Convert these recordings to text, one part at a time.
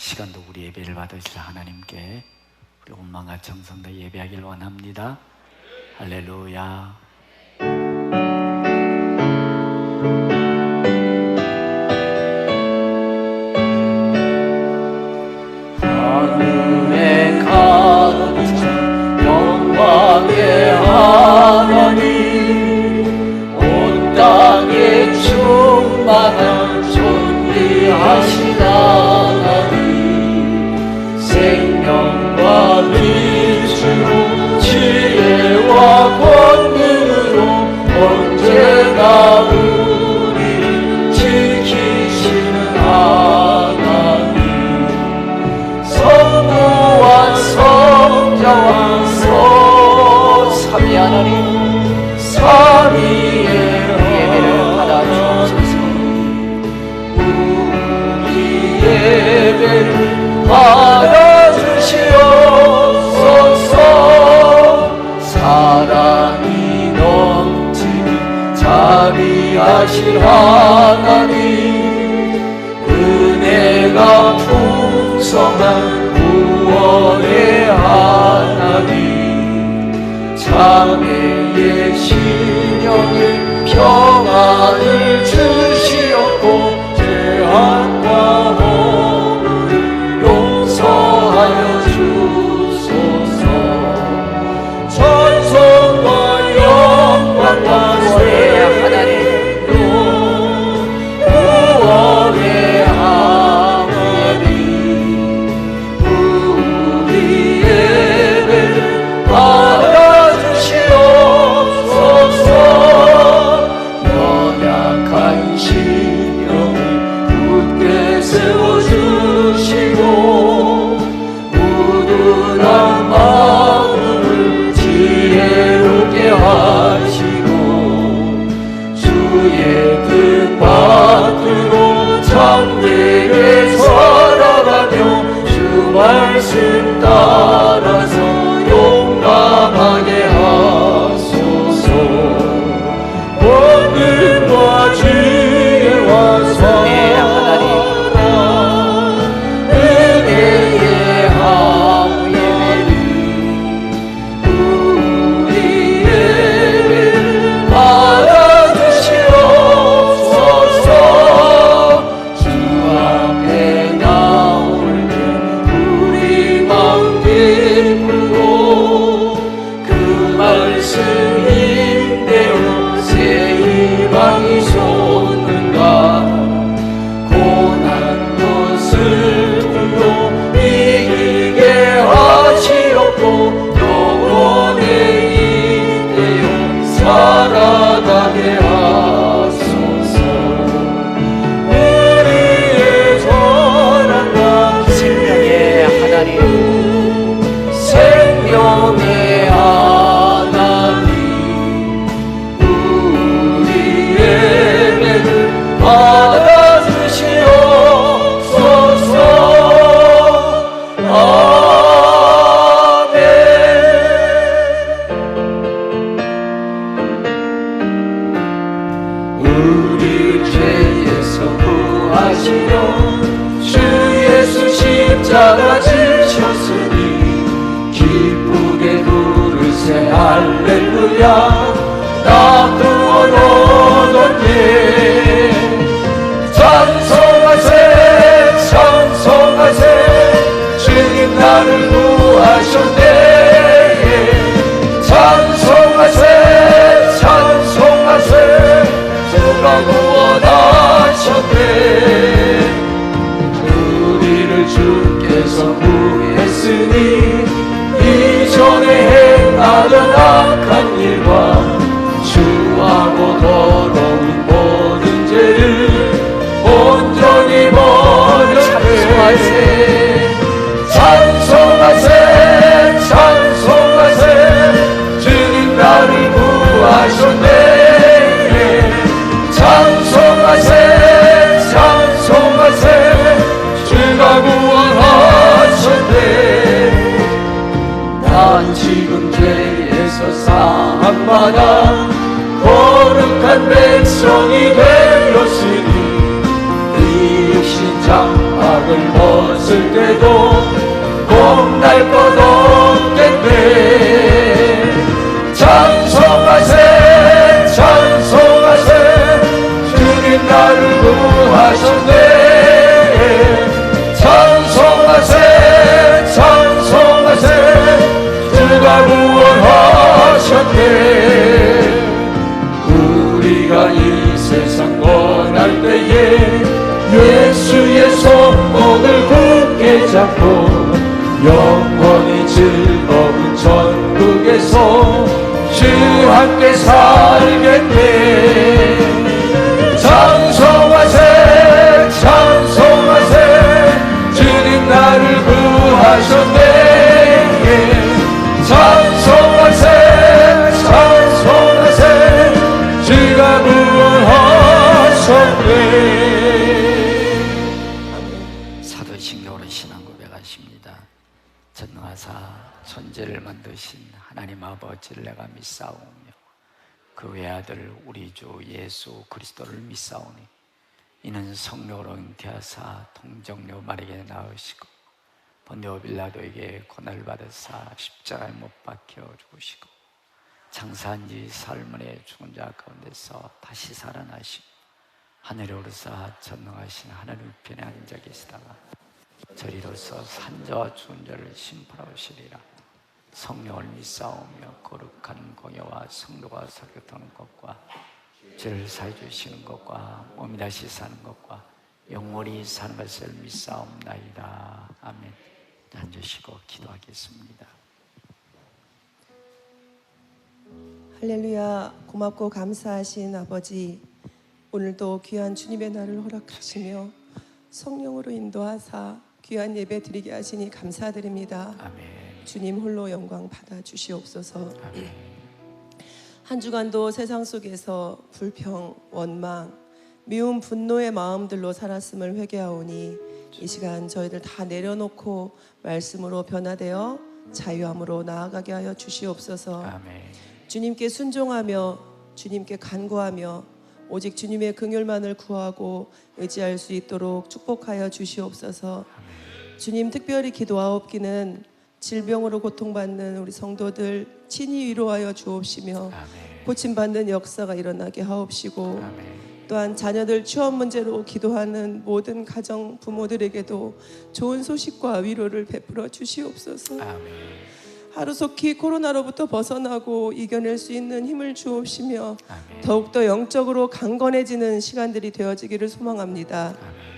시간도 우리 예배를 받으실 하나님께 우리 온 마음과 정성 다 예배하길 원합니다. 할렐루야. 하늘에 가득한 영광의 하나님, 온 땅에 충만한 존귀하신 하나님, 생명과 빛으로 지혜와 권능으로 언제나 우리를 지키시는 하나님, 성부와 성자와 성삼위 하나님, 삼위의 예배를 받아주옵소서. 우리 예배를 받아주시옵소서. 사랑이 넘치는 자비하신 하나님, 은혜가 풍성한 구원의 하나님, 장애의 신령의 평안을 주시옵고 죄악과 허물을 용서하여 주소서. 찬송과 영광과 세례로 구원의 하나님, 우리 예배를 받아주시옵소서. 연약한 심령을 굳게 세워주시고 우둔한 마음을 지혜롭게 하시고 주의 뜻 받들고 참되게 살아가며 주 말씀 따라서 용감하게 하소서. 권능과 지혜와 사랑, 은혜의 하나님, 우리 예배를 받아주시옵소서. 주 앞에 나올 때 우리 마음 기쁘고 그 말씀 힘내어 새 희망이 솟는가. 고난도 슬픔도 이기게 하시옵고 영원히 이대요 살아가게 하소서. 우리의 사랑과 생명의 하나님, 생명의 하나님, 우리 예배를 받아주시옵소서. 아멘. 우리 죄에서 구하시려 주 예수 십자가 지셨으니 기쁘게 부르세 할렐루야. 나 구원 얻었네. 찬송하세 찬송하세, 주님 나를 구하셨네. 찬송하세 찬송하세, 주가 구원하셨네. 우리를 주께서 구했으니 이전에 행하던 악한 일과 추하고 더러운 모든 죄를 온전히 버렸네. 찬송하세 찬송하세, 주님 나를 구하셨네. 찬송하세 찬송하세, 주가 구원하셨네. 난 지금 죄에서 사함받아 거룩한 백성이 되었으니 이 육신 장악을 옷을 벗을 때도 봄날 것 없겠네. 찬송하세 찬송하세 주님 나를 구하셨네. 찬송하세 찬송하세 주가 구원하셨네. 우리가 이 세상 원할 때에 예수의 손목을 굳게 잡고 영원히 즐거운 천국에서 주와 함께 살겠네. 찬송하세 찬송하세 주님 나를 구하셨네. 찬송하세 찬송하세 주가 구원하셨네. 사도신경으로 신앙 고백하십니다. 전능하사 천지를 만드신 하나님 아버지를 내가 믿사오며 그 외아들 우리 주 예수 그리스도를 믿사오니 이는 성령으로 잉태하사 통정녀 마리아에게 낳으시고 본디오 빌라도에게 고난을 받으사 십자가에 못 박혀 죽으시고 장사한 지 사흘 만에 죽은 자 가운데서 다시 살아나시고 하늘에 오르사 전능하신 하나님 우편에 앉아 계시다가 저리로서 산자와 죽은 자를 심판하시리라. 성령을 믿사오며 거룩한 공예와 성도가 사격하는 것과 죄를 사해 주시는 것과 몸이 다시 사는 것과 영원히 사는 것을 믿사옵나이다. 아멘. 앉으시고 기도하겠습니다. 할렐루야. 고맙고 감사하신 아버지, 오늘도 귀한 주님의 날을 허락하시며 성령으로 인도하사 귀한 예배 드리게 하시니 감사드립니다. 아멘. 주님 홀로 영광 받아 주시옵소서. 아멘. 한 주간도 세상 속에서 불평, 원망, 미움, 분노의 마음들로 살았음을 회개하오니 이 시간 저희들 다 내려놓고 말씀으로 변화되어 자유함으로 나아가게 하여 주시옵소서. 아멘. 주님께 순종하며 주님께 간구하며 오직 주님의 긍휼만을 구하고 의지할 수 있도록 축복하여 주시옵소서. 주님 특별히 기도하옵기는 질병으로 고통받는 우리 성도들 친히 위로하여 주옵시며 아멘. 고침받는 역사가 일어나게 하옵시고 아멘. 또한 자녀들 취업 문제로 기도하는 모든 가정 부모들에게도 좋은 소식과 위로를 베풀어 주시옵소서. 아멘. 하루속히 코로나로부터 벗어나고 이겨낼 수 있는 힘을 주옵시며 아멘. 더욱더 영적으로 강건해지는 시간들이 되어지기를 소망합니다. 아멘.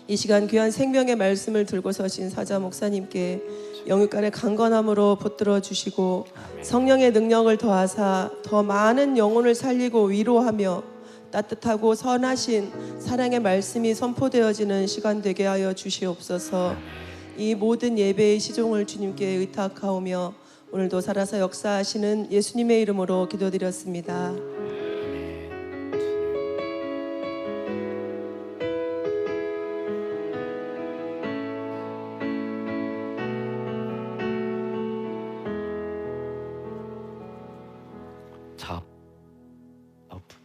이 시간 귀한 생명의 말씀을 들고 서신 사자 목사님께 영육간의 강건함으로 붙들어 주시고 성령의 능력을 더하사 더 많은 영혼을 살리고 위로하며 따뜻하고 선하신 사랑의 말씀이 선포되어지는 시간 되게 하여 주시옵소서. 이 모든 예배의 시종을 주님께 의탁하오며 오늘도 살아서 역사하시는 예수님의 이름으로 기도드렸습니다.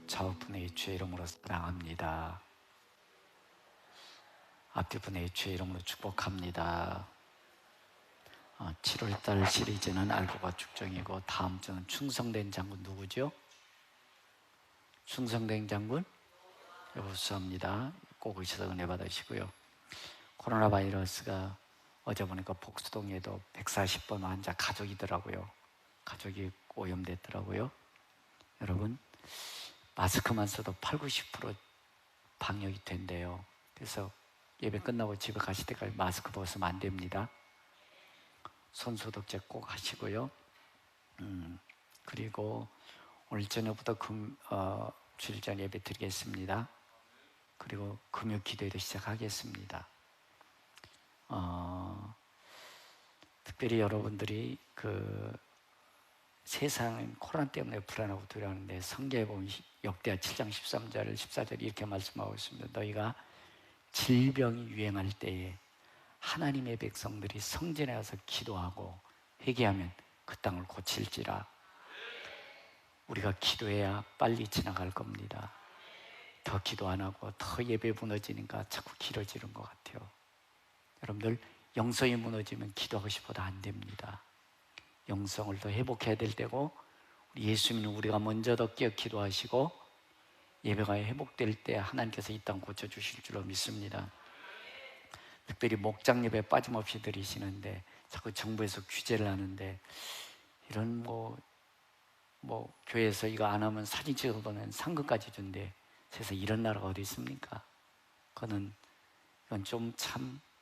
좌우분의 주의 이름으로 사랑합니다. 앞뒤분의 주의 이름으로 축복합니다. 7월달 시리즈는 알고가 축정이고 다음 주는 충성된 장군 누구죠? 충성된 장군 여호수아입니다. 꼭 오셔서 은혜 받으시고요. 코로나 바이러스가 어제 보니까 복수동에도 140번 환자 가족이더라고요. 가족이 오염됐더라고요. 여러분 마스크만 써도 80~90% 방역이 된대요. 그래서 예배 끝나고 집에 가실 때까지 마스크 벗으면 안 됩니다. 손소독제 꼭 하시고요. 그리고 오늘 저녁부터 주일 전 예배 드리겠습니다. 그리고 금요 기도회도 시작하겠습니다. 특별히 여러분들이 세상은 코로나 때문에 불안하고 두려워하는데 성경에 보면 역대하 7장 13절 14절 이렇게 말씀하고 있습니다. 너희가 질병이 유행할 때에 하나님의 백성들이 성전에 와서 기도하고 회개하면 그 땅을 고칠지라. 우리가 기도해야 빨리 지나갈 겁니다. 더 기도 안 하고 더 예배 무너지니까 자꾸 길어지는 것 같아요. 여러분들 영성이 무너지면 기도하고 싶어도 안 됩니다. 영성을 더 회복해야 될 때고, 우리 예수님은 우리가 먼저 더 깨어 기도하시고 예배가 회복될 때 하나님께서 이 땅 고쳐주실 줄로 믿습니다. 특별히 목장 예배 빠짐없이 드리시는데 자꾸 정부에서 규제를 하는데, 이런 뭐 교회에서 이거 안 하면 사진 찍어보면 상금까지 준대. 그래서 이런 나라가 어디 있습니까? 이건 좀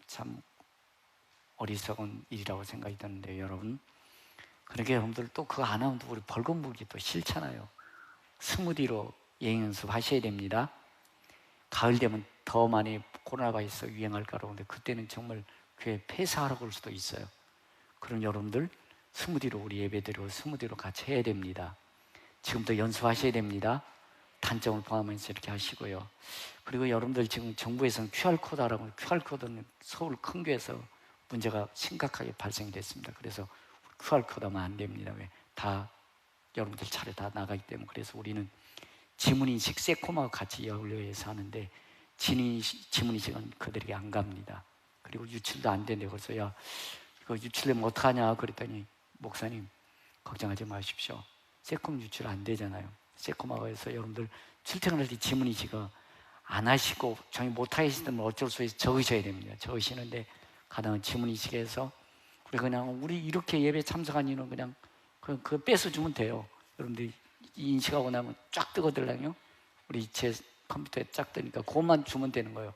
참 어리석은 일이라고 생각이 드는데, 여러분, 그러게 여러분들 또 그거 안 하면 또 우리 벌금 물기 또 싫잖아요. 스무디로 예행 연습하셔야 됩니다. 가을 되면 더 많이 코로나 바이러스 유행할까 그러는데 그때는 정말 교회 폐사하라고 그럴 수도 있어요. 그럼 여러분들 스무디로 우리 예배드리고 스무디로 같이 해야 됩니다. 지금부터 연습하셔야 됩니다. 단점을 포함해서 이렇게 하시고요. 그리고 여러분들 지금 정부에서는 QR코드라고, QR코드는 서울 큰 교회에서 문제가 심각하게 발생됐습니다. 그래서 QR코드 하면 안 됩니다. 왜? 다 여러분들 차례 다 나가기 때문에. 그래서 우리는 지문인식 세코마와 같이 연료해서 하는데, 지문인식은 그들에게 안 갑니다. 그리고 유출도 안 된대요. 그래서 야, 이거 유출되면 어떡하냐 그랬더니, 목사님 걱정하지 마십시오. 세콤 유출 안 되잖아요. 세코마가 해서 여러분들 출퇴근할 때 지문인식을 안 하시고 정리 못 하시면 어쩔 수 없이 적으셔야 됩니다. 적으시는데 가능한 지문인식해서 우리 이렇게 예배 참석한 이유는 그냥 그거 뺏어주면 돼요. 여러분들이 인식하고 나면 쫙 뜨거든요. 우리 제 컴퓨터에 쫙 뜨니까 그것만 주면 되는 거예요.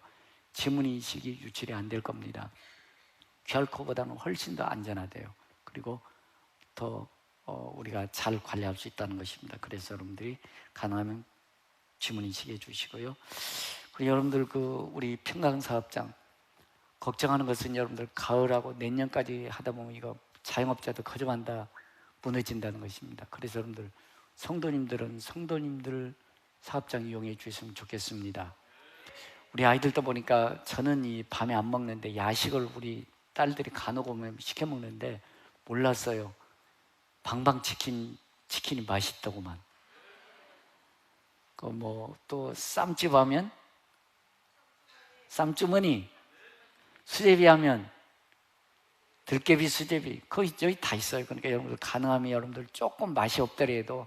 지문인식이 유출이 안 될 겁니다. QR코드보다는 훨씬 더 안전하대요. 그리고 더 우리가 잘 관리할 수 있다는 것입니다. 그래서 여러분들이 가능하면 지문인식해 주시고요. 그리고 여러분들 우리 평강사업장 걱정하는 것은, 여러분들 가을하고 내년까지 하다 보면 이거 자영업자도 거저만다 무너진다는 것입니다. 그래서 여러분들 성도님들은 성도님들 사업장 이용해 주셨으면 좋겠습니다. 우리 아이들도 보니까 저는 이 밤에 안 먹는데 야식을 우리 딸들이 간혹 오면 시켜 먹는데 몰랐어요. 방방 치킨이 맛있다고만. 또 쌈집 하면 쌈주머니, 수제비 하면 들깨비, 수제비, 거기 저기 다 있어요. 그러니까 여러분들 가능하면 여러분들 조금 맛이 없더라도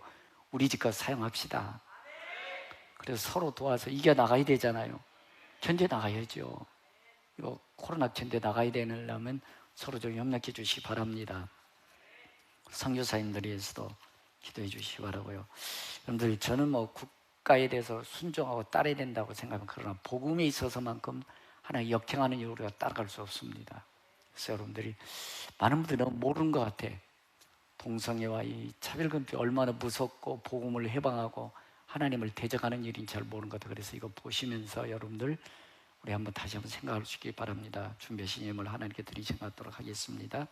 우리 집 가서 사용합시다. 그래서 서로 도와서 이겨 나가야 되잖아요. 견뎌 나가야죠. 이거 코로나 견뎌 나가야 되려면 서로 좀 협력해 주시기 바랍니다. 선교사님들에 대해서도 기도해 주시기 바라고요. 여러분들, 저는 국가에 대해서 순종하고 따라야 된다고 생각합니다. 그러나 복음에 있어서만큼 하나님 역행하는 일을 우리가 따라갈 수 없습니다. 그래서 여러분들이, 많은 분들이 너무 모르는 것 같아. 동성애와 이 차별금지 얼마나 무섭고 복음을 해방하고 하나님을 대적하는 일인지 잘 모르는 것 같아요. 그래서 이거 보시면서 여러분들 우리 한번 다시 한번 생각할 수 있기 바랍니다. 준비하신 예물 하나님께 드리고 생각하도록 하겠습니다.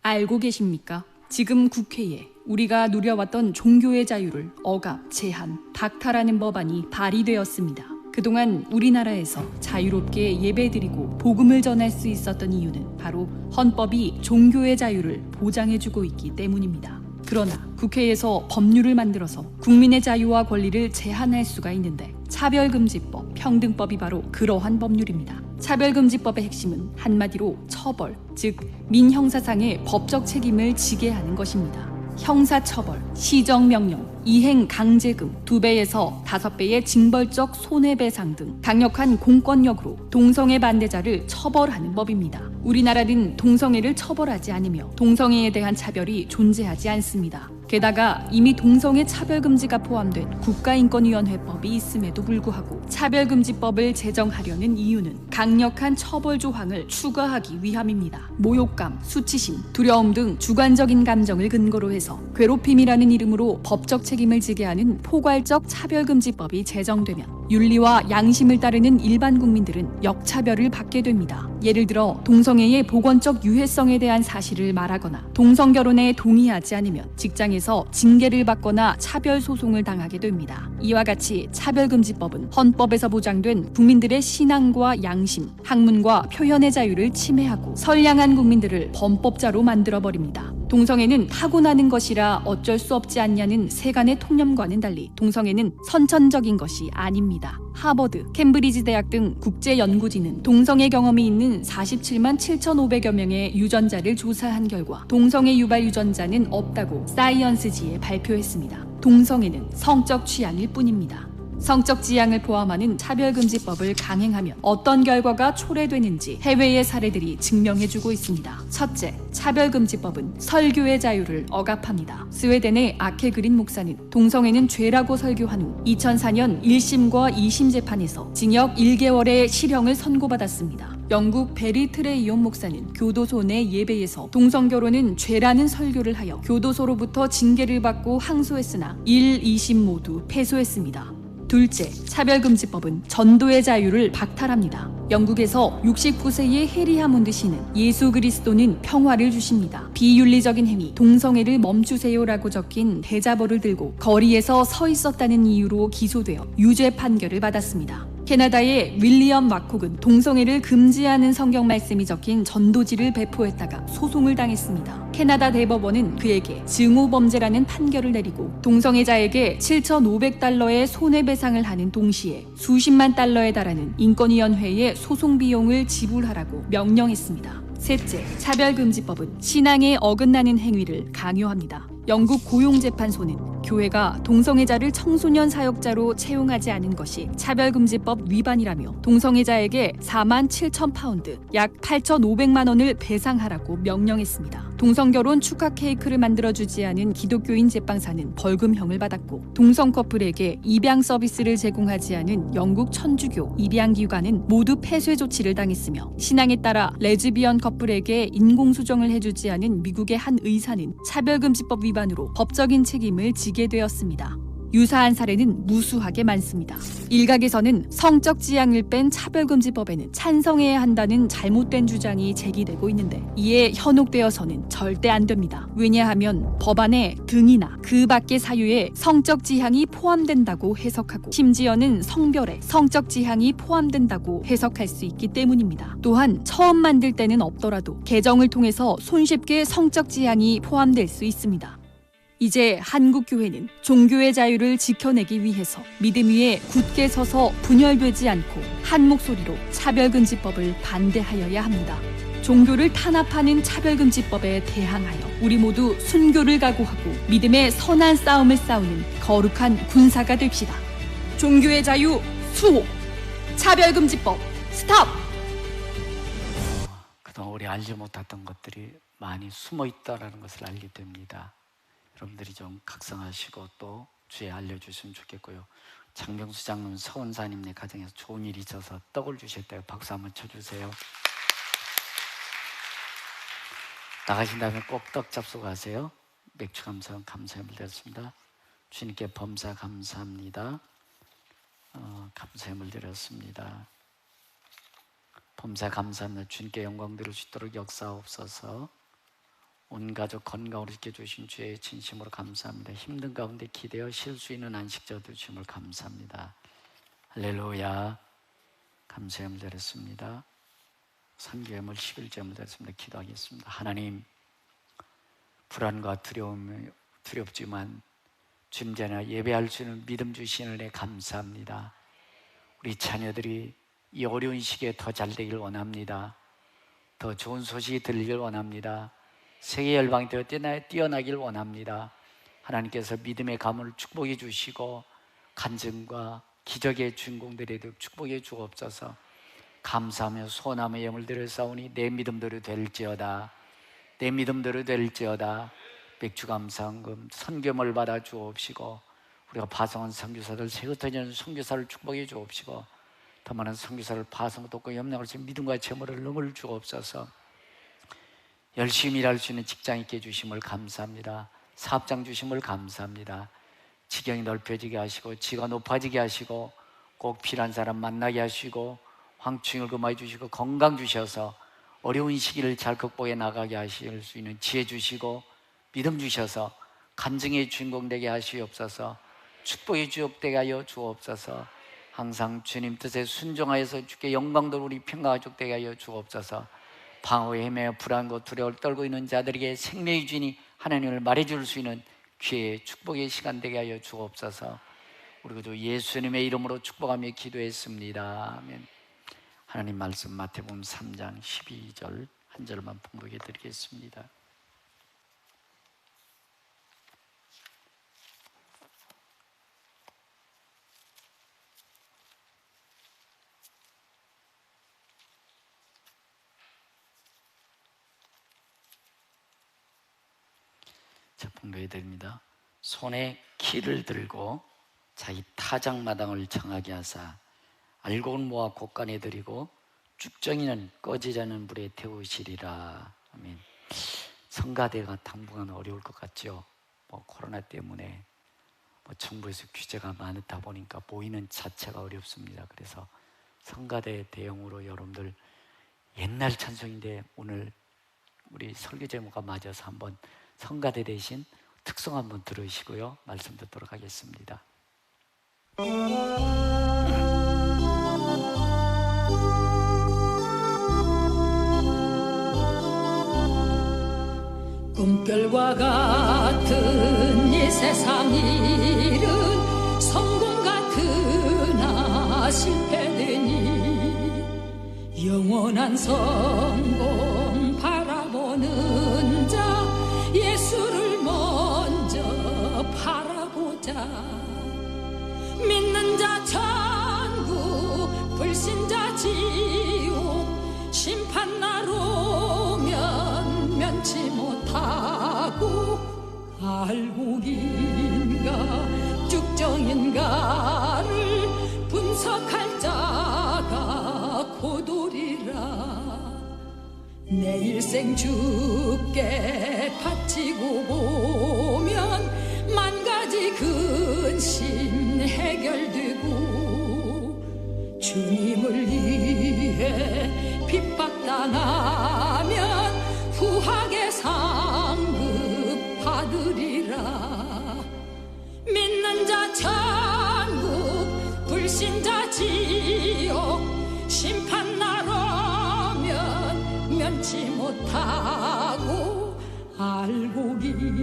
알고 계십니까? 지금 국회에 우리가 누려왔던 종교의 자유를 억압, 제한, 박탈하는 법안이 발의되었습니다. 그동안 우리나라에서 자유롭게 예배드리고 복음을 전할 수 있었던 이유는 바로 헌법이 종교의 자유를 보장해주고 있기 때문입니다. 그러나 국회에서 법률을 만들어서 국민의 자유와 권리를 제한할 수가 있는데, 차별금지법, 평등법이 바로 그러한 법률입니다. 차별금지법의 핵심은 한마디로 처벌, 즉 민형사상의 법적 책임을 지게 하는 것입니다. 형사처벌, 시정명령, 이행강제금, 2배에서 5배의 징벌적 손해배상 등 강력한 공권력으로 동성애 반대자를 처벌하는 법입니다. 우리나라는 동성애를 처벌하지 않으며 동성애에 대한 차별이 존재하지 않습니다. 게다가 이미 동성애 차별금지가 포함된 국가인권위원회법이 있음에도 불구하고 차별금지법을 제정하려는 이유는 강력한 처벌 조항을 추가하기 위함입니다. 모욕감, 수치심, 두려움 등 주관적인 감정을 근거로 해서 괴롭힘이라는 이름으로 법적 책임을 지게 하는 포괄적 차별금지법이 제정되면 윤리와 양심을 따르는 일반 국민들은 역차별을 받게 됩니다. 예를 들어 동성애의 보건적 유해성에 대한 사실을 말하거나 동성결혼에 동의하지 않으면 직장에서 징계를 받거나 차별 소송을 당하게 됩니다. 이와 같이 차별금지법은 헌법에서 보장된 국민들의 신앙과 양심, 학문과 표현의 자유를 침해하고 선량한 국민들을 범법자로 만들어버립니다. 동성애는 타고나는 것이라 어쩔 수 없지 않냐는 세간의 통념과는 달리 동성애는 선천적인 것이 아닙니다. 하버드, 캠브리지 대학 등 국제연구진은 동성애 경험이 있는 47만 7,500여 명의 유전자를 조사한 결과 동성애 유발 유전자는 없다고 사이언스지에 발표했습니다. 동성애는 성적 취향일 뿐입니다. 성적 지향을 포함하는 차별금지법을 강행하면 어떤 결과가 초래되는지 해외의 사례들이 증명해주고 있습니다. 첫째, 차별금지법은 설교의 자유를 억압합니다. 스웨덴의 아케그린 목사는 동성애는 죄라고 설교한 후 2004년 1심과 2심 재판에서 징역 1개월의 실형을 선고받았습니다. 영국 베리 트레이온 목사는 교도소 내 예배에서 동성결혼은 죄라는 설교를 하여 교도소로부터 징계를 받고 항소했으나 1, 2심 모두 패소했습니다. 둘째, 차별금지법은 전도의 자유를 박탈합니다. 영국에서 69세의 해리 하몬드 씨는 예수 그리스도는 평화를 주십니다. 비윤리적인 행위, 동성애를 멈추세요라고 적힌 대자보를 들고 거리에서 서 있었다는 이유로 기소되어 유죄 판결을 받았습니다. 캐나다의 윌리엄 마콕은 동성애를 금지하는 성경 말씀이 적힌 전도지를 배포했다가 소송을 당했습니다. 캐나다 대법원은 그에게 증오범죄라는 판결을 내리고 동성애자에게 7,500달러의 손해배상을 하는 동시에 수십만 달러에 달하는 인권위원회의 소송 비용을 지불하라고 명령했습니다. 셋째, 차별금지법은 신앙에 어긋나는 행위를 강요합니다. 영국 고용재판소는 교회가 동성애자를 청소년 사역자로 채용하지 않은 것이 차별금지법 위반이라며 동성애자에게 4만 7천 파운드, 약 8,500만 원을 배상하라고 명령했습니다. 동성결혼 축하 케이크를 만들어주지 않은 기독교인 제빵사는 벌금형을 받았고 동성 커플에게 입양 서비스를 제공하지 않은 영국 천주교 입양기관은 모두 폐쇄 조치를 당했으며 신앙에 따라 레즈비언 커플에게 인공수정을 해주지 않은 미국의 한 의사는 차별금지법 위반으로 법적인 책임을 지게 되었습니다. 유사한 사례는 무수하게 많습니다. 일각에서는 성적 지향을 뺀 차별금지법에는 찬성해야 한다는 잘못된 주장이 제기되고 있는데 이에 현혹되어서는 절대 안 됩니다. 왜냐하면 법안에 등이나 그 밖의 사유에 성적 지향이 포함된다고 해석하고 심지어는 성별에 성적 지향이 포함된다고 해석할 수 있기 때문입니다. 또한 처음 만들 때는 없더라도 개정을 통해서 손쉽게 성적 지향이 포함될 수 있습니다. 이제 한국교회는 종교의 자유를 지켜내기 위해서 믿음 위에 굳게 서서 분열되지 않고 한 목소리로 차별금지법을 반대하여야 합니다. 종교를 탄압하는 차별금지법에 대항하여 우리 모두 순교를 각오하고 믿음의 선한 싸움을 싸우는 거룩한 군사가 됩시다. 종교의 자유 수호! 차별금지법 스탑! 그동안 우리 알지 못했던 것들이 많이 숨어 있다는 것을 알게 됩니다. 여러분들이 좀 각성하시고 또 주에 알려주시면 좋겠고요. 장병수 장로님, 서원사님네 가정에서 좋은 일이 있어서 떡을 주셨대요. 박수 한번 쳐주세요. 나가신 다음에 꼭 떡 잡수가세요. 맥주 감사원 감사함을 드렸습니다. 주님께 범사 감사합니다. 감사함을 드렸습니다. 범사 감사합니다. 주님께 영광 드릴 수 있도록 역사옵소서. 온 가족 건강으로 지켜주신 주의 진심으로 감사합니다. 힘든 가운데 기대어 쉴 수 있는 안식처 주심을 감사합니다. 할렐루야. 감사함을 드렸습니다. 선교함을 11점을 드렸습니다. 기도하겠습니다. 하나님, 불안과 두렵지만 주님 전에 예배할 수 있는 믿음 주시는 은혜 감사합니다. 우리 자녀들이 이 어려운 시기에 더 잘 되길 원합니다. 더 좋은 소식이 들리길 원합니다. 세계 열방이 되어 뛰어나길 원합니다. 하나님께서 믿음의 가문을 축복해 주시고 간증과 기적의 주인공들이 되어 축복해 주옵소서. 감사하며 소원하며 영을 드렸사오니 내 믿음대로 될지어다. 내 믿음대로 될지어다. 맥주 감사헌금 선교물 받아 주옵시고 우리가 파송한 선교사들 새흩어지는 선교사를 축복해 주옵시고 더 많은 선교사를 파송 돕고 협력할 수 있는 믿음과 재물을 능을 주옵소서. 열심히 일할 수 있는 직장 있게 해주심을 감사합니다. 사업장 주심을 감사합니다. 지경이 넓혀지게 하시고 지가 높아지게 하시고 꼭 필요한 사람 만나게 하시고 황충을 금하여 주시고 건강 주셔서 어려운 시기를 잘 극복해 나가게 하실 수 있는 지혜 주시고 믿음 주셔서 간증의 주인공 되게 하시옵소서. 축복의 주역 되게 하여 주옵소서. 항상 주님 뜻에 순종하여서 주께 영광 돌 우리 평강가족 되게 하여 주옵소서. 방어에 헤매어 불안과 두려움을 떨고 있는 자들에게 생명의 주인이 하나님을 말해줄 수 있는 기회의 축복의 시간 되게 하여 주옵소서. 우리도 예수님의 이름으로 축복하며 기도했습니다. 아멘. 하나님 말씀 마태복음 3장 12절 한 절만 봉독해 드리겠습니다. 자, 봉독해 드립니다. 손에 키를 들고 자기 타작마당을 정하게 하사 알곡을 모아 곳간에 들이고 쭉정이는 꺼지지 않는 불에 태우시리라. 아멘. 성가대가 당분간 어려울 것 같죠. 코로나 때문에 정부에서 규제가 많다 보니까 모이는 자체가 어렵습니다. 그래서 성가대 대용으로 여러분들 옛날 찬송인데 오늘 우리 설교 제목과 맞아서 한번 성가대 대신 특송 한번 들으시고요, 말씀 듣도록 하겠습니다. 꿈결과 같은 이 세상 일은 성공 같으나 실패되니 영원한 성공 바라보는 자 예수를 먼저 바라보자. 믿는 자 천국, 불신자 지옥, 심판날 오면 면치 못하고 알곡인가 쭉정인가를 분석할 자가 고돌이라. 내 일생 주께 바치고 보면 만 가지 근심 해결되고 주님을 위해 핍박당하면 후하게 상급 받으리라. 믿는 자 천국, 불신자 지옥, 심판날 오면 면치 못하고 알곡인가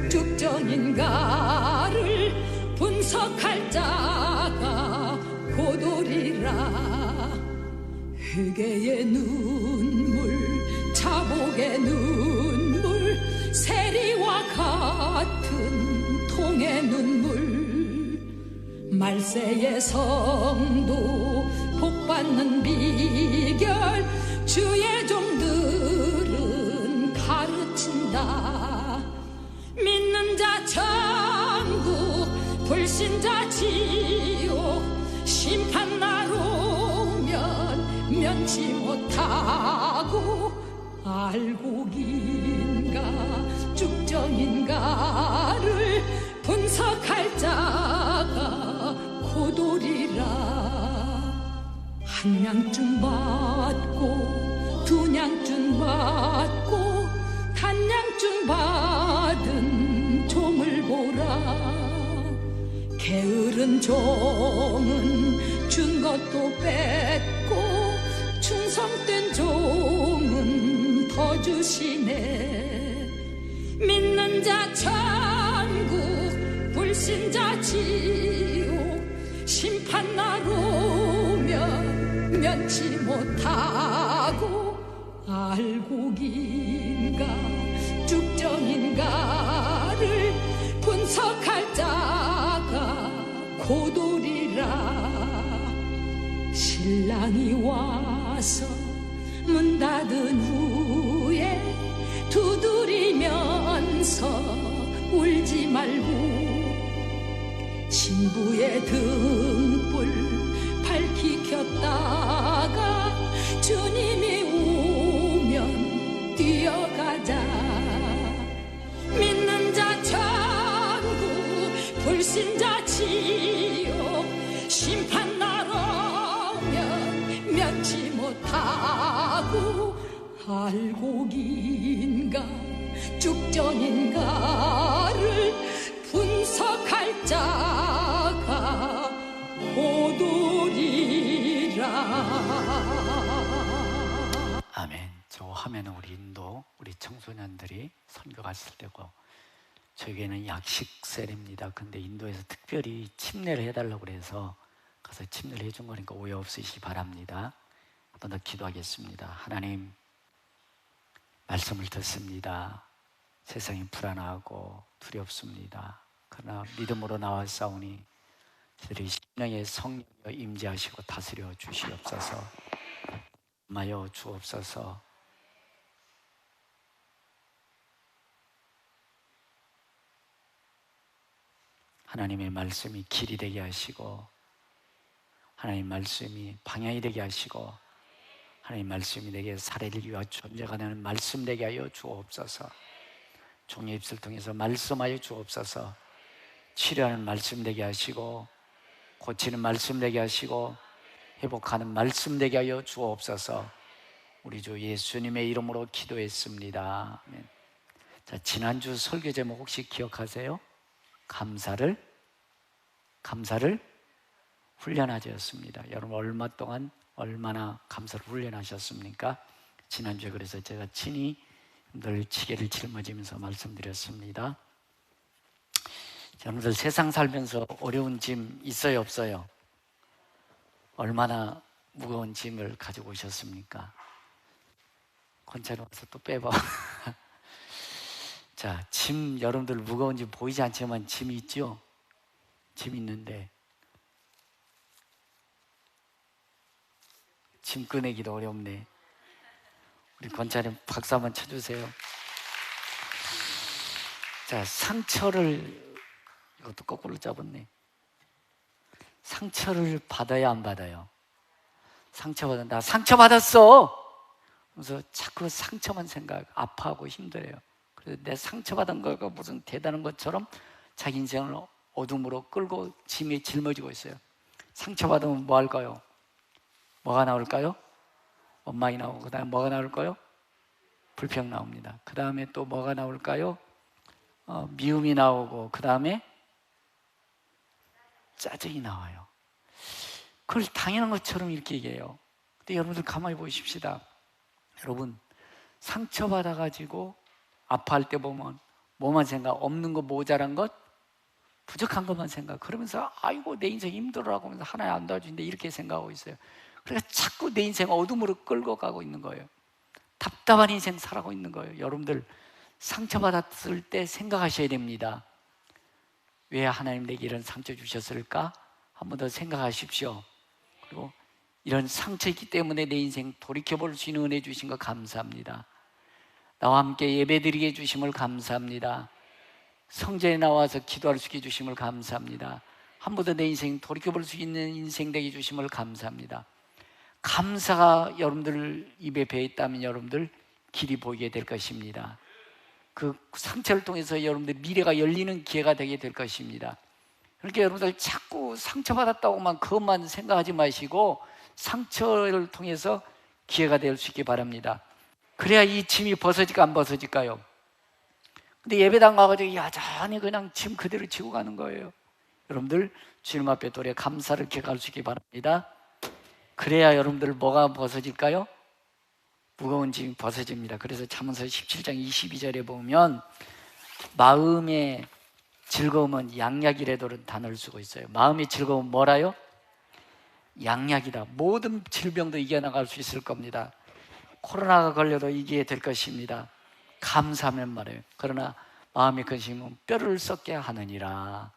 쭉정인가를 분석할 자가 고돌이라. 회개의 눈물, 자복의 눈물, 세리와 같은 통의 눈물, 말세의 성도 복받는 비결 주의 종들은 가르친다. 믿는 자 천국, 불신자 지옥, 심판날 오면 면치 못하고 알곡인가 쭉정인가를 분석할 자가 고돌이라. 한 냥쯤 받고 두 냥쯤 받고 한 냥쯤 받은 종을 보라. 게으른 종은 준 것도 뺏고 충성된 종은 더 주시네. 믿는 자 천국, 불신자 지옥, 심판날 오면 면치 못하고 알곡인가 쭉정인가를 분석할 자가 고돌이라. 신랑이 와서 문 닫은 후에 두드리면서 울지 말고 신부의 등불 밝히 켰다가 주님이 오면 뛰어가자. 믿는 자 천국, 불신자 지옥, 심판날 오면 면치 못하고 알곡인가 쭉정인가를 분석할 자가 고돌이라. 하면 우리 인도, 우리 청소년들이 선교 갔을 때고, 저에게는 약식셀입니다. 근데 인도에서 특별히 침례를 해달라고 그래서 가서 침례를 해준 거니까 오해 없으시기 바랍니다. 한 번 더 기도하겠습니다. 하나님, 말씀을 듣습니다. 세상이 불안하고 두렵습니다. 그러나 믿음으로 나와 싸우니 저들이 심령의 성령여 임재하시고 다스려 주시옵소서. 마여 주옵소서. 하나님의 말씀이 길이 되게 하시고, 하나님의 말씀이 방향이 되게 하시고, 하나님의 말씀이 내게 살아를 위하여 존재가 되는 말씀 되게 하여 주옵소서. 종의 입술 통해서 말씀하여 주옵소서. 치료하는 말씀 되게 하시고, 고치는 말씀 되게 하시고, 회복하는 말씀 되게 하여 주옵소서. 우리 주 예수님의 이름으로 기도했습니다. 아멘. 자, 지난주 설교 제목 혹시 기억하세요? 감사를 훈련하셨습니다. 여러분 얼마 동안 얼마나 감사를 훈련하셨습니까? 지난주에 그래서 제가 친히 늘 지게를 짊어지면서 말씀드렸습니다. 여러분들 세상 살면서 어려운 짐 있어요, 없어요? 얼마나 무거운 짐을 가지고 오셨습니까? 권차로 와서 또 빼봐. 자, 짐, 여러분들 무거운 짐 보이지 않지만 짐이 있죠? 짐 있는데 짐 꺼내기도 어렵네. 우리 권차님 박수 한번 쳐주세요. 자, 상처를, 이것도 거꾸로 잡았네. 상처를 받아야 안 받아요? 상처받아, 나 상처받았어! 그래서 자꾸 상처만 생각하고 아파하고 힘들어요. 그래서 내 상처받은 거가 무슨 대단한 것처럼 자기 인생을 어둠으로 끌고 짐에 짊어지고 있어요. 상처받으면 뭐 할까요? 뭐가 나올까요? 원망이 나오고, 그 다음에 뭐가 나올까요? 불평 나옵니다. 그 다음에 또 뭐가 나올까요? 미움이 나오고, 그 다음에 짜증이 나와요. 그걸 당연한 것처럼 이렇게 얘기해요. 근데 여러분들 가만히 보십시다. 여러분, 상처받아가지고 아파할 때 보면 뭐만 생각? 없는 거, 모자란 것, 부족한 것만 생각. 그러면서 아이고 내 인생 힘들어라고 하면서 하나님 안 도와주는데 이렇게 생각하고 있어요. 그러니까 자꾸 내 인생 어둠으로 끌고 가고 있는 거예요. 답답한 인생 살아가고 있는 거예요. 여러분들 상처받았을 때 생각하셔야 됩니다. 왜 하나님 내게 이런 상처 주셨을까? 한 번 더 생각하십시오. 그리고 이런 상처 있기 때문에 내 인생 돌이켜볼 수 있는 은혜 주신 거 감사합니다. 나와 함께 예배드리게 해주심을 감사합니다. 성전에 나와서 기도할 수 있게 해주심을 감사합니다. 한 번 더 내 인생 돌이켜볼 수 있는 인생 되게 해주심을 감사합니다. 감사가 여러분들 입에 배있다면 여러분들 길이 보이게 될 것입니다. 그 상처를 통해서 여러분들 미래가 열리는 기회가 되게 될 것입니다. 그러니까 여러분들 자꾸 상처받았다고만 그것만 생각하지 마시고 상처를 통해서 기회가 될 수 있기 바랍니다. 그래야 이 짐이 벗어질까 안 벗어질까요? 근데 예배당 가가지고 여전히 그냥 짐 그대로 지고 가는 거예요. 여러분들 주님 앞에 도래 감사를 기억할 수 있기 바랍니다. 그래야 여러분들 뭐가 벗어질까요? 무거운 짐이 벗어집니다. 그래서 잠언서 17장 22절에 보면 마음의 즐거움은 양약이라도는 단어를 쓰고 있어요. 마음의 즐거움은 뭐라요? 양약이다. 모든 질병도 이겨나갈 수 있을 겁니다. 코로나가 걸려도 이기게 될 것입니다. 감사하면 말이에요. 그러나 마음의 근심은 뼈를 썩게 하느니라.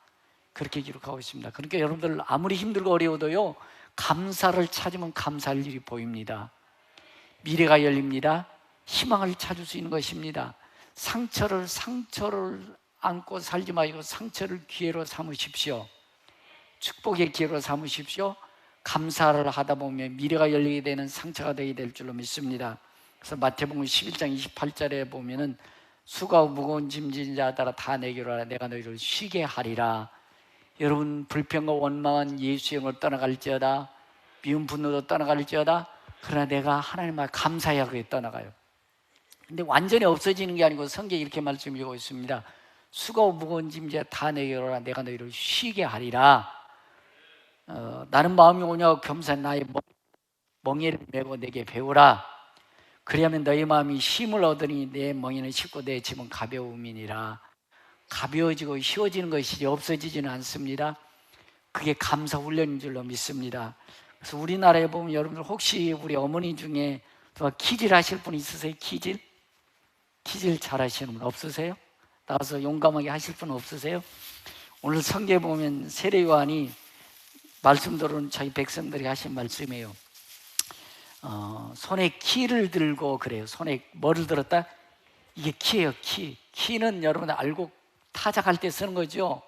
그렇게 기록하고 있습니다. 그러니까 여러분들 아무리 힘들고 어려워도요, 감사를 찾으면 감사할 일이 보입니다. 미래가 열립니다. 희망을 찾을 수 있는 것입니다. 상처를 안고 살지 말고 상처를 기회로 삼으십시오. 축복의 기회로 삼으십시오. 감사를 하다 보면 미래가 열리게 되는 상처가 되게 될 줄로 믿습니다. 그래서 마태복음 11장 28절에 보면은 수고하고 무거운 짐진 자들아 다 내게로 와라 내가 너희를 쉬게 하리라. 여러분 불평과 원망은 예수의 영을 떠나갈지어다 미움 분노도 떠나갈지어다 그러나 내가 하나님 말 감사해야 그게 떠나가요. 근데 완전히 없어지는 게 아니고 성경에 이렇게 말씀하고 있습니다. 수고하고 무거운 짐진 다 내게로 와라 내가 너희를 쉬게 하리라. 나는 마음이 오냐고 겸손히 나의 멍에를 메고 내게 배우라. 그리하면 너희 마음이 힘을 얻으니 내 멍에는 쉽고 내 짐은 가벼움이니라. 가벼워지고 쉬워지는 것이지 없어지지는 않습니다. 그게 감사 훈련인 줄로 믿습니다. 그래서 우리나라에 보면 여러분들 혹시 우리 어머니 중에 키질 하실 분 있으세요? 키질? 키질 잘 하시는 분 없으세요? 나와서 용감하게 하실 분 없으세요? 오늘 성경에 보면 세례 요한이 말씀대로는 저희 백성들이 하신 말씀이에요. 손에 키를 들고 그래요. 손에 뭐를 들었다? 이게 키예요. 키. 키는 여러분 알고 타작할 때 쓰는 거죠.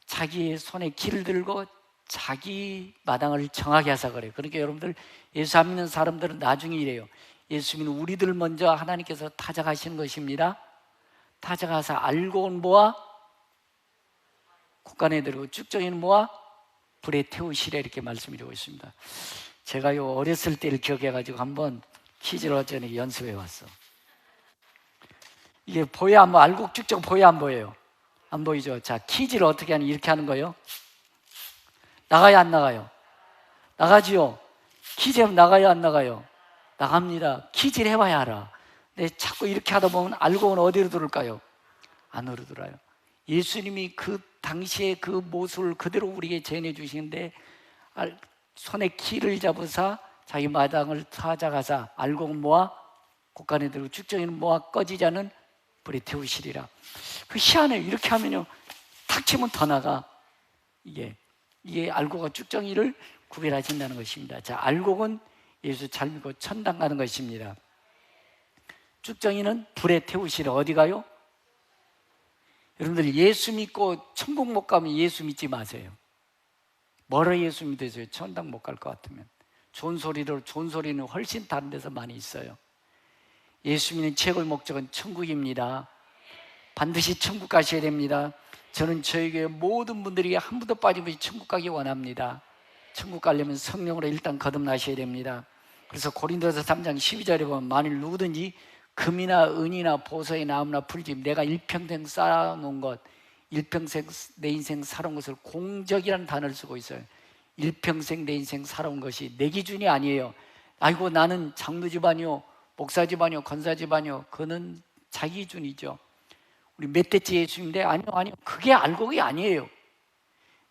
자기 손에 키를 들고 자기 마당을 정하게 하사 그래요. 그러니까 여러분들 예수 안 믿는 사람들은 나중에 이래요. 예수 믿는 우리들 먼저 하나님께서 타작하시는 것입니다. 타작하사 알고 온 모아 국간에 들고 쭉정이는 모아 불에 태우시래 이렇게 말씀드리고 있습니다. 제가요 어렸을 때를 기억해가지고 한번 퀴즈를 어쩌니 연습해 왔어. 이게 보여 안 보여? 알고 쭉정 보여 안 보여요? 안 보이죠? 자, 퀴즈를 어떻게 하니? 이렇게 하는 거예요. 나가요 안 나가요? 나가지요. 퀴즈하면 나가요 안 나가요? 나갑니다. 퀴즈를 해봐야 알아. 근데 자꾸 이렇게 하다 보면 알고는 어디로 들을까요? 안으로 들어요. 예수님이 그 당시에 그 모습을 그대로 우리에게 전해 주시는데 손에 키를 잡으사 자기 마당을 찾아가사 알고 모아 곳간에 들고 쭉정이는 모아 꺼지지 않은 불에 태우시리라. 그 희한해요. 이렇게 하면요 탁 치면 더 나가. 이게 알고가 쭉정이를 구별하신다는 것입니다. 자, 알곡은 예수 잘 믿고 천당 가는 것입니다. 쭉정이는 불에 태우시라. 어디 가요? 여러분들 예수 믿고 천국 못 가면 예수 믿지 마세요. 뭐라 예수 믿으세요? 천당 못 갈 것 같으면. 좋은 소리는 훨씬 다른 데서 많이 있어요. 예수 믿는 최고의 목적은 천국입니다. 반드시 천국 가셔야 됩니다. 저는 저희 교회 모든 분들이 한 분도 빠짐없이 천국 가기 원합니다. 천국 가려면 성령으로 일단 거듭나셔야 됩니다. 그래서 고린도서 3장 12절에 보면 만일 누구든지 금이나 은이나 보석이나 나무나 풀집 내가 일평생 쌓아놓은 것, 일평생 내 인생 살아온 것을 공적이라는 단어를 쓰고 있어요. 일평생 내 인생 살아온 것이 내 기준이 아니에요. 아이고 나는 장로 집안이요, 목사 집안이요, 권사 집안이요. 그거는 자기 기준이죠. 우리 몇 대째 예수님인데 아니요 그게 알곡이 아니에요.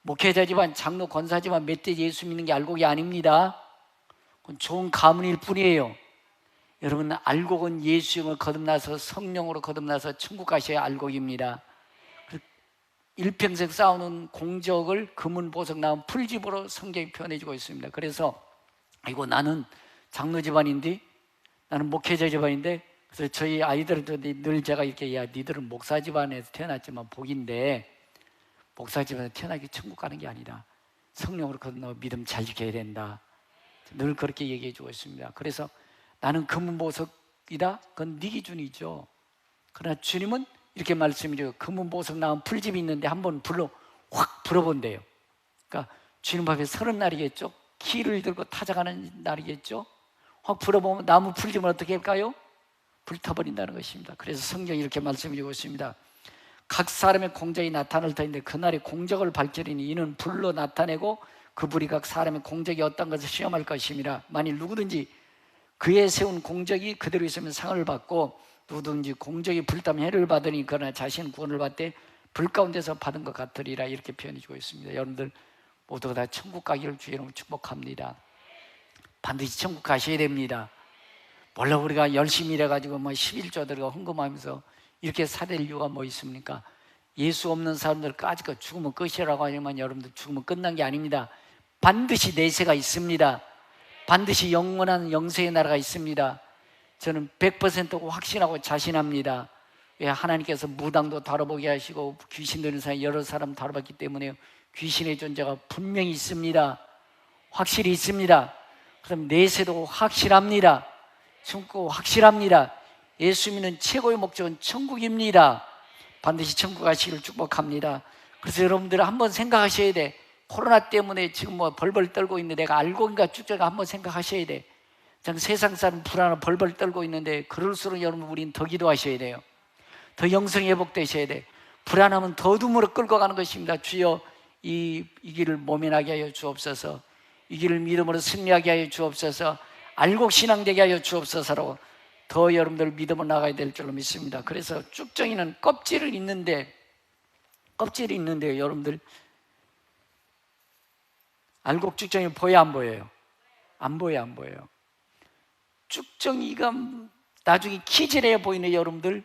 목회자 집안, 장로, 권사 집안 몇 대 예수 믿는 게 알곡이 아닙니다. 그건 좋은 가문일 뿐이에요. 여러분 알곡은 예수님을 거듭나서 성령으로 거듭나서 천국 가셔야 알곡입니다. 일평생 쌓아놓은 공적을 금은 보석 나온 풀집으로 성경이 표현해주고 있습니다. 그래서 아이고 나는 장로 집안인데 나는 목회자 집안인데 그래서 저희 아이들한테 늘 제가 이렇게 야 니들은 목사 집안에서 태어났지만 복인데 목사 집안에서 태어나기 천국 가는 게 아니다. 성령으로 거듭나 믿음 잘 지켜야 된다. 늘 그렇게 얘기해 주고 있습니다. 그래서 나는 금은보석이다? 그건 네 기준이죠. 그러나 주님은 이렇게 말씀이죠. 금은보석 나온 풀집이 있는데 한번 불로 확 불어본대요. 그러니까 주님 앞에 서는 날이겠죠. 키를 들고 타작하는 날이겠죠. 확 불어보면 나무 풀집은 어떻게 할까요? 불타버린다는 것입니다. 그래서 성경이 이렇게 말씀해주고 있습니다. 각 사람의 공적이 나타날 터인데 그날의 공적을 밝히리니 이는 불로 나타내고 그 불이 각 사람의 공적이 어떤 것을 시험할 것임이라. 만일 누구든지 그의 세운 공적이 그대로 있으면 상을 받고 누구든지 공적이 불타면 해를 받으니 그러나 자신은 구원을 받되 불 가운데서 받은 것 같으리라. 이렇게 표현해주고 있습니다. 여러분들 모두가 다 천국 가기를 주의 이름으로 축복합니다. 반드시 천국 가셔야 됩니다. 몰라 우리가 열심히 일해가지고 11조 들고 헌금하면서 이렇게 사될 이유가 뭐 있습니까? 예수 없는 사람들까지 죽으면 끝이라고 하지만 여러분들 죽으면 끝난 게 아닙니다. 반드시 내세가 있습니다. 반드시 영원한 영생의 나라가 있습니다. 저는 100% 확신하고 자신합니다. 왜? 하나님께서 무당도 다뤄보게 하시고 귀신 들린 사람 여러 사람 다뤄봤기 때문에 귀신의 존재가 분명히 있습니다. 확실히 있습니다. 그럼 내세도 확실합니다. 천국 확실합니다. 예수 믿는 최고의 목적은 천국입니다. 반드시 천국 가시기를 축복합니다. 그래서 여러분들 한번 생각하셔야 돼. 코로나 때문에 지금 벌벌 떨고 있는데 내가 알고인가 쭉저가 한번 생각하셔야 돼. 세상 사람 불안하고 벌벌 떨고 있는데 그럴수록 여러분 우리는 더 기도하셔야 돼요. 더 영성 회복되셔야 돼. 불안하면 더 어둠으로 끌고 가는 것입니다. 주여 이 길을 모면하게 하여 주옵소서. 이 길을 믿음으로 승리하게 하여 주옵소서. 알곡 신앙 되게 하여 주옵소서라고 더 여러분들 믿음을 나가야 될 줄로 믿습니다. 그래서 쭉정이는 껍질이 있는데 여러분들 알곡 쭉정이 보여 안 보여요? 안 보여요. 쭉정이가 나중에 키질해 보이는 여러분들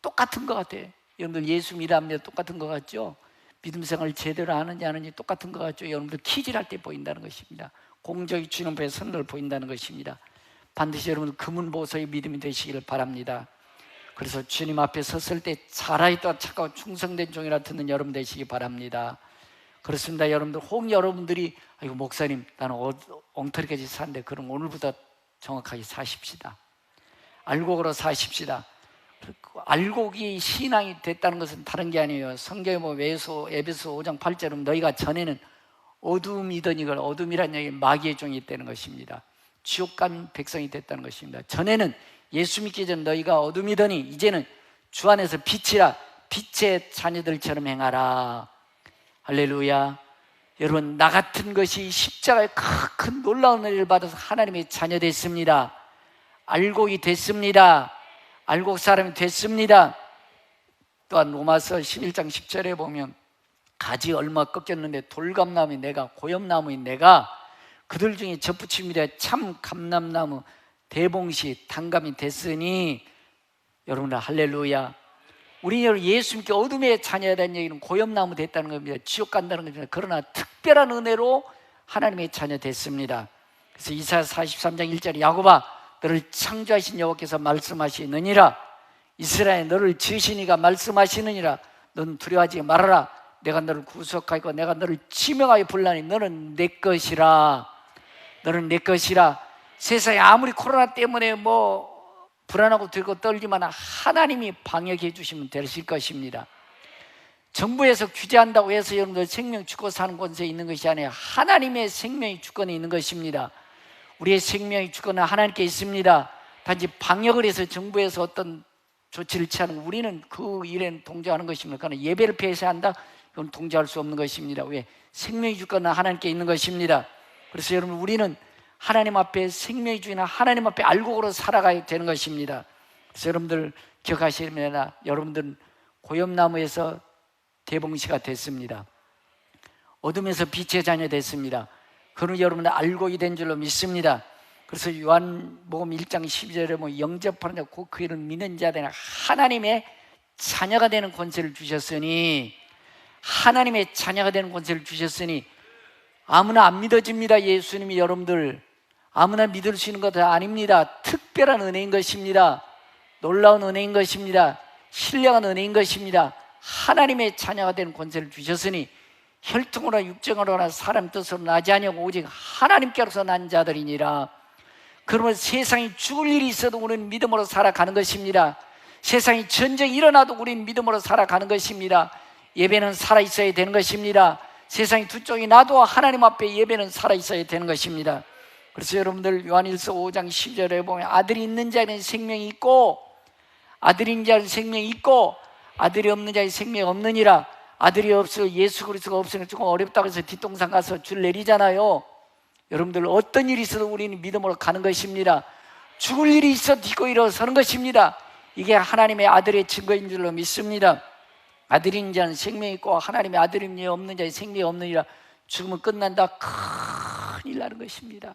똑같은 것 같아요. 여러분들 예수 믿습니다. 똑같은 것 같죠? 믿음 생활을 제대로 하는지 안 하는지 똑같은 것 같죠? 여러분들 키질할 때 보인다는 것입니다. 공적이 주는 배에 선을 보인다는 것입니다. 반드시 여러분 금은 보석의 믿음이 되시기를 바랍니다. 그래서 주님 앞에 섰을 때 잘하였다 착하고 충성된 종이라 듣는 여러분 되시기 바랍니다. 그렇습니다. 여러분들 혹 여러분들이 아이고 목사님 나는 엉터리까지 사는데 그럼 오늘부터 정확하게 사십시다. 알곡으로 사십시다. 알곡이 신앙이 됐다는 것은 다른 게 아니에요. 성경에 보면 에베소 5장 8절은 너희가 전에는 어둠이더니걸 어둠이란 얘기 마귀의 종이 있다는 것입니다. 지옥 간 백성이 됐다는 것입니다. 전에는 예수 믿기 전 너희가 어둠이더니 이제는 주 안에서 빛이라 빛의 자녀들처럼 행하라. 할렐루야. 여러분 나 같은 것이 십자가의 큰 놀라운 은혜를 받아서 하나님의 자녀 됐습니다. 알곡이 됐습니다. 알곡 사람이 됐습니다. 또한 로마서 11장 10절에 보면 가지 얼마 꺾였는데 돌감나무인 내가 고염나무인 내가 그들 중에 접붙임이라 참 감람나무 대봉시 단감이 됐으니 여러분들 할렐루야. 우리 예수 믿게 어둠의 자녀라는 얘기는 고염나무 됐다는 겁니다. 지옥 간다는 겁니다. 그러나 특별한 은혜로 하나님의 자녀 됐습니다. 그래서 이사야 43장 1절에 야곱아 너를 창조하신 여호와께서 말씀하시느니라 이스라엘 너를 지으신 이가 말씀하시느니라 넌 두려워하지 말아라 내가 너를 구속하고 내가 너를 지명하여 불라니 너는 내 것이라. 너는 내 것이라. 세상에 아무리 코로나 때문에 불안하고 들고 떨지만 하나님이 방역해 주시면 되실 것입니다. 정부에서 규제한다고 해서 여러분들 생명 죽고 사는 권세에 있는 것이 아니라 하나님의 생명이 주권에 있는 것입니다. 우리의 생명이 주권은 하나님께 있습니다. 단지 방역을 해서 정부에서 어떤 조치를 취하는 우리는 그 일에는 동조하는 것입니다. 그러나 예배를 폐쇄한다? 이건 동조할 수 없는 것입니다. 왜? 생명의 주권은 하나님께 있는 것입니다. 그래서 여러분 우리는 하나님 앞에 생명의 주인 하나님 앞에 알곡으로 살아가야 되는 것입니다. 그래서 여러분들 기억하시면 여러분들은 고염나무에서 대봉시가 됐습니다. 어둠에서 빛의 자녀 됐습니다. 그런 여러분들 알곡이 된 줄로 믿습니다. 그래서 요한복음 1장 12절에 보면 영접하는 자 곧 그 이름을 믿는 자들은 하나님의 자녀가 되는 권세를 주셨으니 하나님의 자녀가 되는 권세를 주셨으니 아무나 안 믿어집니다. 예수님이 여러분들 아무나 믿을 수 있는 것은 아닙니다. 특별한 은혜인 것입니다. 놀라운 은혜인 것입니다. 신령한 은혜인 것입니다. 하나님의 자녀가 되는 권세를 주셨으니 혈통으로나 육정으로나 사람 뜻으로 나지 아니하고 오직 하나님께로서 난 자들이니라. 그러면 세상이 죽을 일이 있어도 우리는 믿음으로 살아가는 것입니다. 세상이 전쟁이 일어나도 우리는 믿음으로 살아가는 것입니다. 예배는 살아있어야 되는 것입니다. 세상이 두 쪽이 나도 하나님 앞에 예배는 살아있어야 되는 것입니다. 그래서 여러분들 요한일서 5장 10절에 보면 아들이 있는 자에는 생명이 있고 아들이 있는 자에는 생명이 있고 아들이 없는 자에는 생명이 없느니라. 아들이 없어 예수 그리스도가 없으면 조금 어렵다고 해서 뒷동산 가서 줄 내리잖아요. 여러분들 어떤 일이 있어도 우리는 믿음으로 가는 것입니다. 죽을 일이 있어도 딛고 일어서는 것입니다. 이게 하나님의 아들의 증거인 줄로 믿습니다. 아들이 있는 자는 생명이 있고 하나님의 아들이 없는 자의 생명이 없느니라. 죽으면 끝난다. 큰일 나는 것입니다.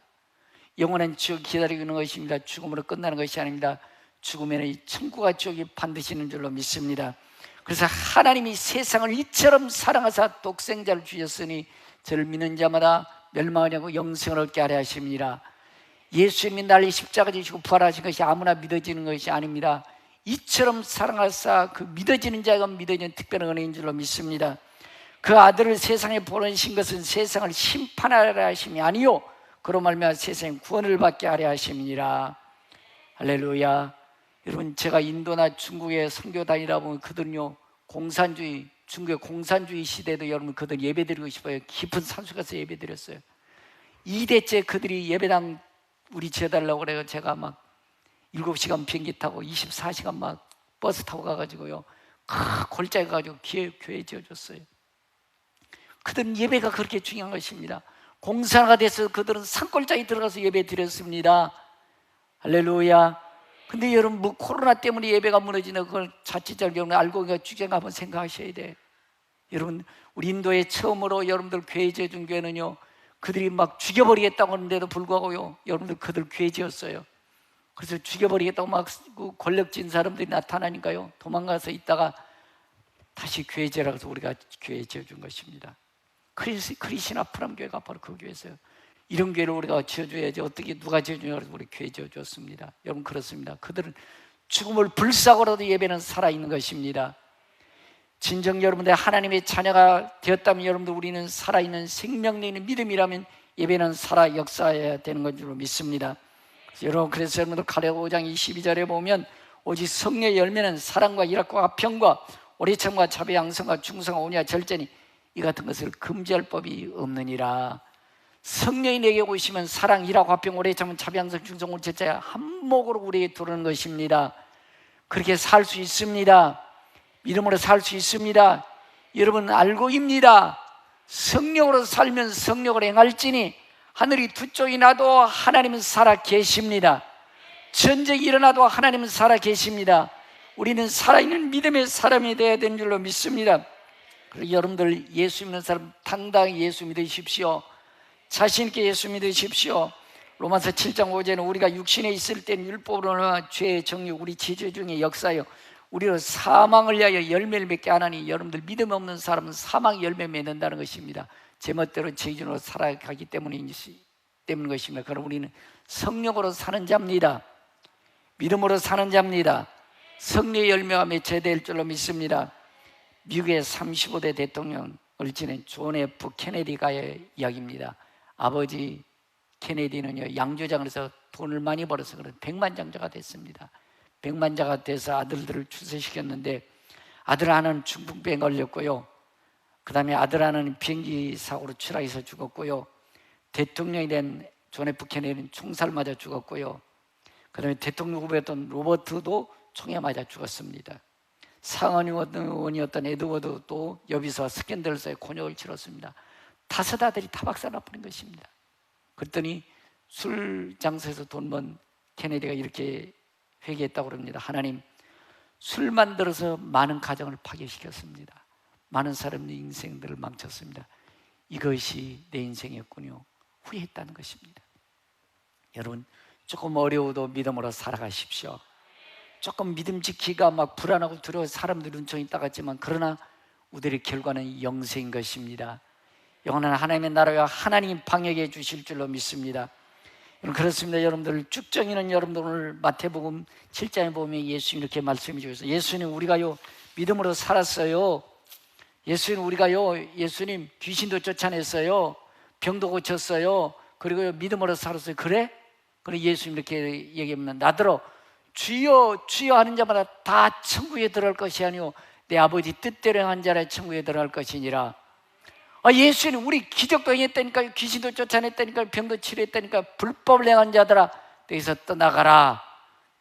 영원한 지옥이 기다리고 있는 것입니다. 죽음으로 끝나는 것이 아닙니다. 죽으면 천국과 지옥이 반드시 있는 줄로 믿습니다. 그래서 하나님이 세상을 이처럼 사랑하사 독생자를 주셨으니 저를 믿는 자마다 멸망하지 않고 영생을 얻게 하려 하심이니라. 예수님이 날리 십자가 지시고 부활하신 것이 아무나 믿어지는 것이 아닙니다. 이처럼 사랑하사 그 믿어지는 자가 믿어지는 특별한 은혜인 줄로 믿습니다. 그 아들을 세상에 보내신 것은 세상을 심판하려 하심이 아니요 그로 말미암아 세상에 구원을 받게 하려 하심이니라. 할렐루야. 여러분 제가 인도나 중국에 선교 다니다 보면 그들은요 공산주의 중국의 공산주의 시대도 여러분 그들 예배드리고 싶어요. 깊은 산속 가서 예배드렸어요. 2대째 그들이 예배당 우리 지어달라고 그래요. 제가 막 7시간 비행기 타고 24시간 막 버스 타고 가가지고요 골짜기 가가지고 교회 지어줬어요. 그들은 예배가 그렇게 중요한 것입니다. 공산화가 돼서 그들은 산골짜기 들어가서 예배 드렸습니다. 할렐루야. 근데 여러분, 뭐 코로나 때문에 예배가 무너지는 그걸 자칫잘 여러분 알고 주제가 한번 생각하셔야 돼. 여러분, 우리 인도에 처음으로 여러분들 교회 지어준 교회는요, 그들이 막 죽여버리겠다고 하는데도 불구하고요, 여러분들 그들 교회 지었어요. 그래서 죽여버리겠다고 막 권력진 사람들이 나타나니까요, 도망가서 있다가 다시 교회 지으라고 해서 우리가 교회 지어준 것입니다. 크리스나 프람 교회가 바로 그 교회였어요. 이런 교회를 우리가 지어줘야지 어떻게 누가 지어주냐고 해서 우리 교회 지어줬습니다. 여러분, 그렇습니다. 그들은 죽음을 불사고라도 예배는 살아있는 것입니다. 진정 여러분들 하나님의 자녀가 되었다면 여러분들 우리는 살아있는 생명 있는 믿음이라면 예배는 살아 역사해야 되는 건 줄로 믿습니다. 그래서 여러분들 가랴 5장 22절에 보면 오직 성령의 열매는 사랑과 희락과 화평과 오래참과 자비 양성과 충성과 온유와 절제니 이 같은 것을 금지할 법이 없느니라. 성령이 내게 오시면 사랑, 희락, 화평, 오래참, 자비 양성, 충성, 온유, 절제 한목으로 우리에게 들어오는 것입니다. 그렇게 살 수 있습니다. 믿음으로 살 수 있습니다. 여러분 알고입니다. 성령으로 살면 성령으로 행할지니 하늘이 두 쪽이 나도 하나님은 살아 계십니다. 전쟁이 일어나도 하나님은 살아 계십니다. 우리는 살아있는 믿음의 사람이 되어야 되는 줄로 믿습니다. 그리고 여러분들 예수 믿는 사람 당당히 예수 믿으십시오. 자신 있게 예수 믿으십시오. 로마서 7장 5절에는 우리가 육신에 있을 때는 율법으로나 죄의 정욕 우리 지체 중에 역사요 우리로 사망을 위하여 열매를 맺게 하나니 여러분들 믿음 없는 사람은 사망 열매 맺는다는 것입니다. 제멋대로 제 기준으로 살아가기 때문인 것입니다. 그럼 우리는 성령으로 사는 자입니다. 믿음으로 사는 자입니다. 성령의 열매가 맺혀야 될 줄로 믿습니다. 미국의 35대 대통령을 지낸 존 F 케네디가의 이야기입니다. 아버지 케네디는요, 양조장을 해서 돈을 많이 벌어서 그런 백만장자가 됐습니다. 백만자가 돼서 아들들을 출세시켰는데 아들 하나는 중풍병에 걸렸고요, 그 다음에 아들 하나는 비행기 사고로 추락해서 죽었고요, 대통령이 된 존 F 케네디는 총살 맞아 죽었고요, 그 다음에 대통령 후보였던 로버트도 총에 맞아 죽었습니다. 상원 의원이었던 에드워드도 여비서와 스캔들사에 곤욕을 치렀습니다. 다섯 아들이 다 박살나버린 것입니다. 그랬더니 술 장사에서 돈 번 케네디가 이렇게 회개했다고 그럽니다. 하나님, 술 만들어서 많은 가정을 파괴시켰습니다. 많은 사람의 인생들을 망쳤습니다. 이것이 내 인생이었군요. 후회했다는 것입니다. 여러분, 조금 어려워도 믿음으로 살아가십시오. 조금 믿음 지키기가 막 불안하고 두려워 사람들 눈총이 따갔지만 그러나 우리의 결과는 영생인 것입니다. 영원한 하나님의 나라와 하나님 방역해 주실 줄로 믿습니다. 그렇습니다. 여러분들 쭉정이는 여러분들 오늘 마태복음 7장에 보면 예수님 이렇게 말씀해 주셨어요. 예수님 우리가요 믿음으로 살았어요. 예수님 귀신도 쫓아냈어요. 병도 고쳤어요. 그리고 믿음으로 살았어요. 그래? 그리고 예수님 이렇게 얘기하면 나더러 주여 주여 하는 자마다 다 천국에 들어갈 것이 아니오 내 아버지 뜻대로 행한 자라 천국에 들어갈 것이니라. 예수님 우리 기적도 행했다니까요, 귀신도 쫓아냈다니까요, 병도 치료했다니까요. 불법을 행한 자들아 여기서 떠나가라,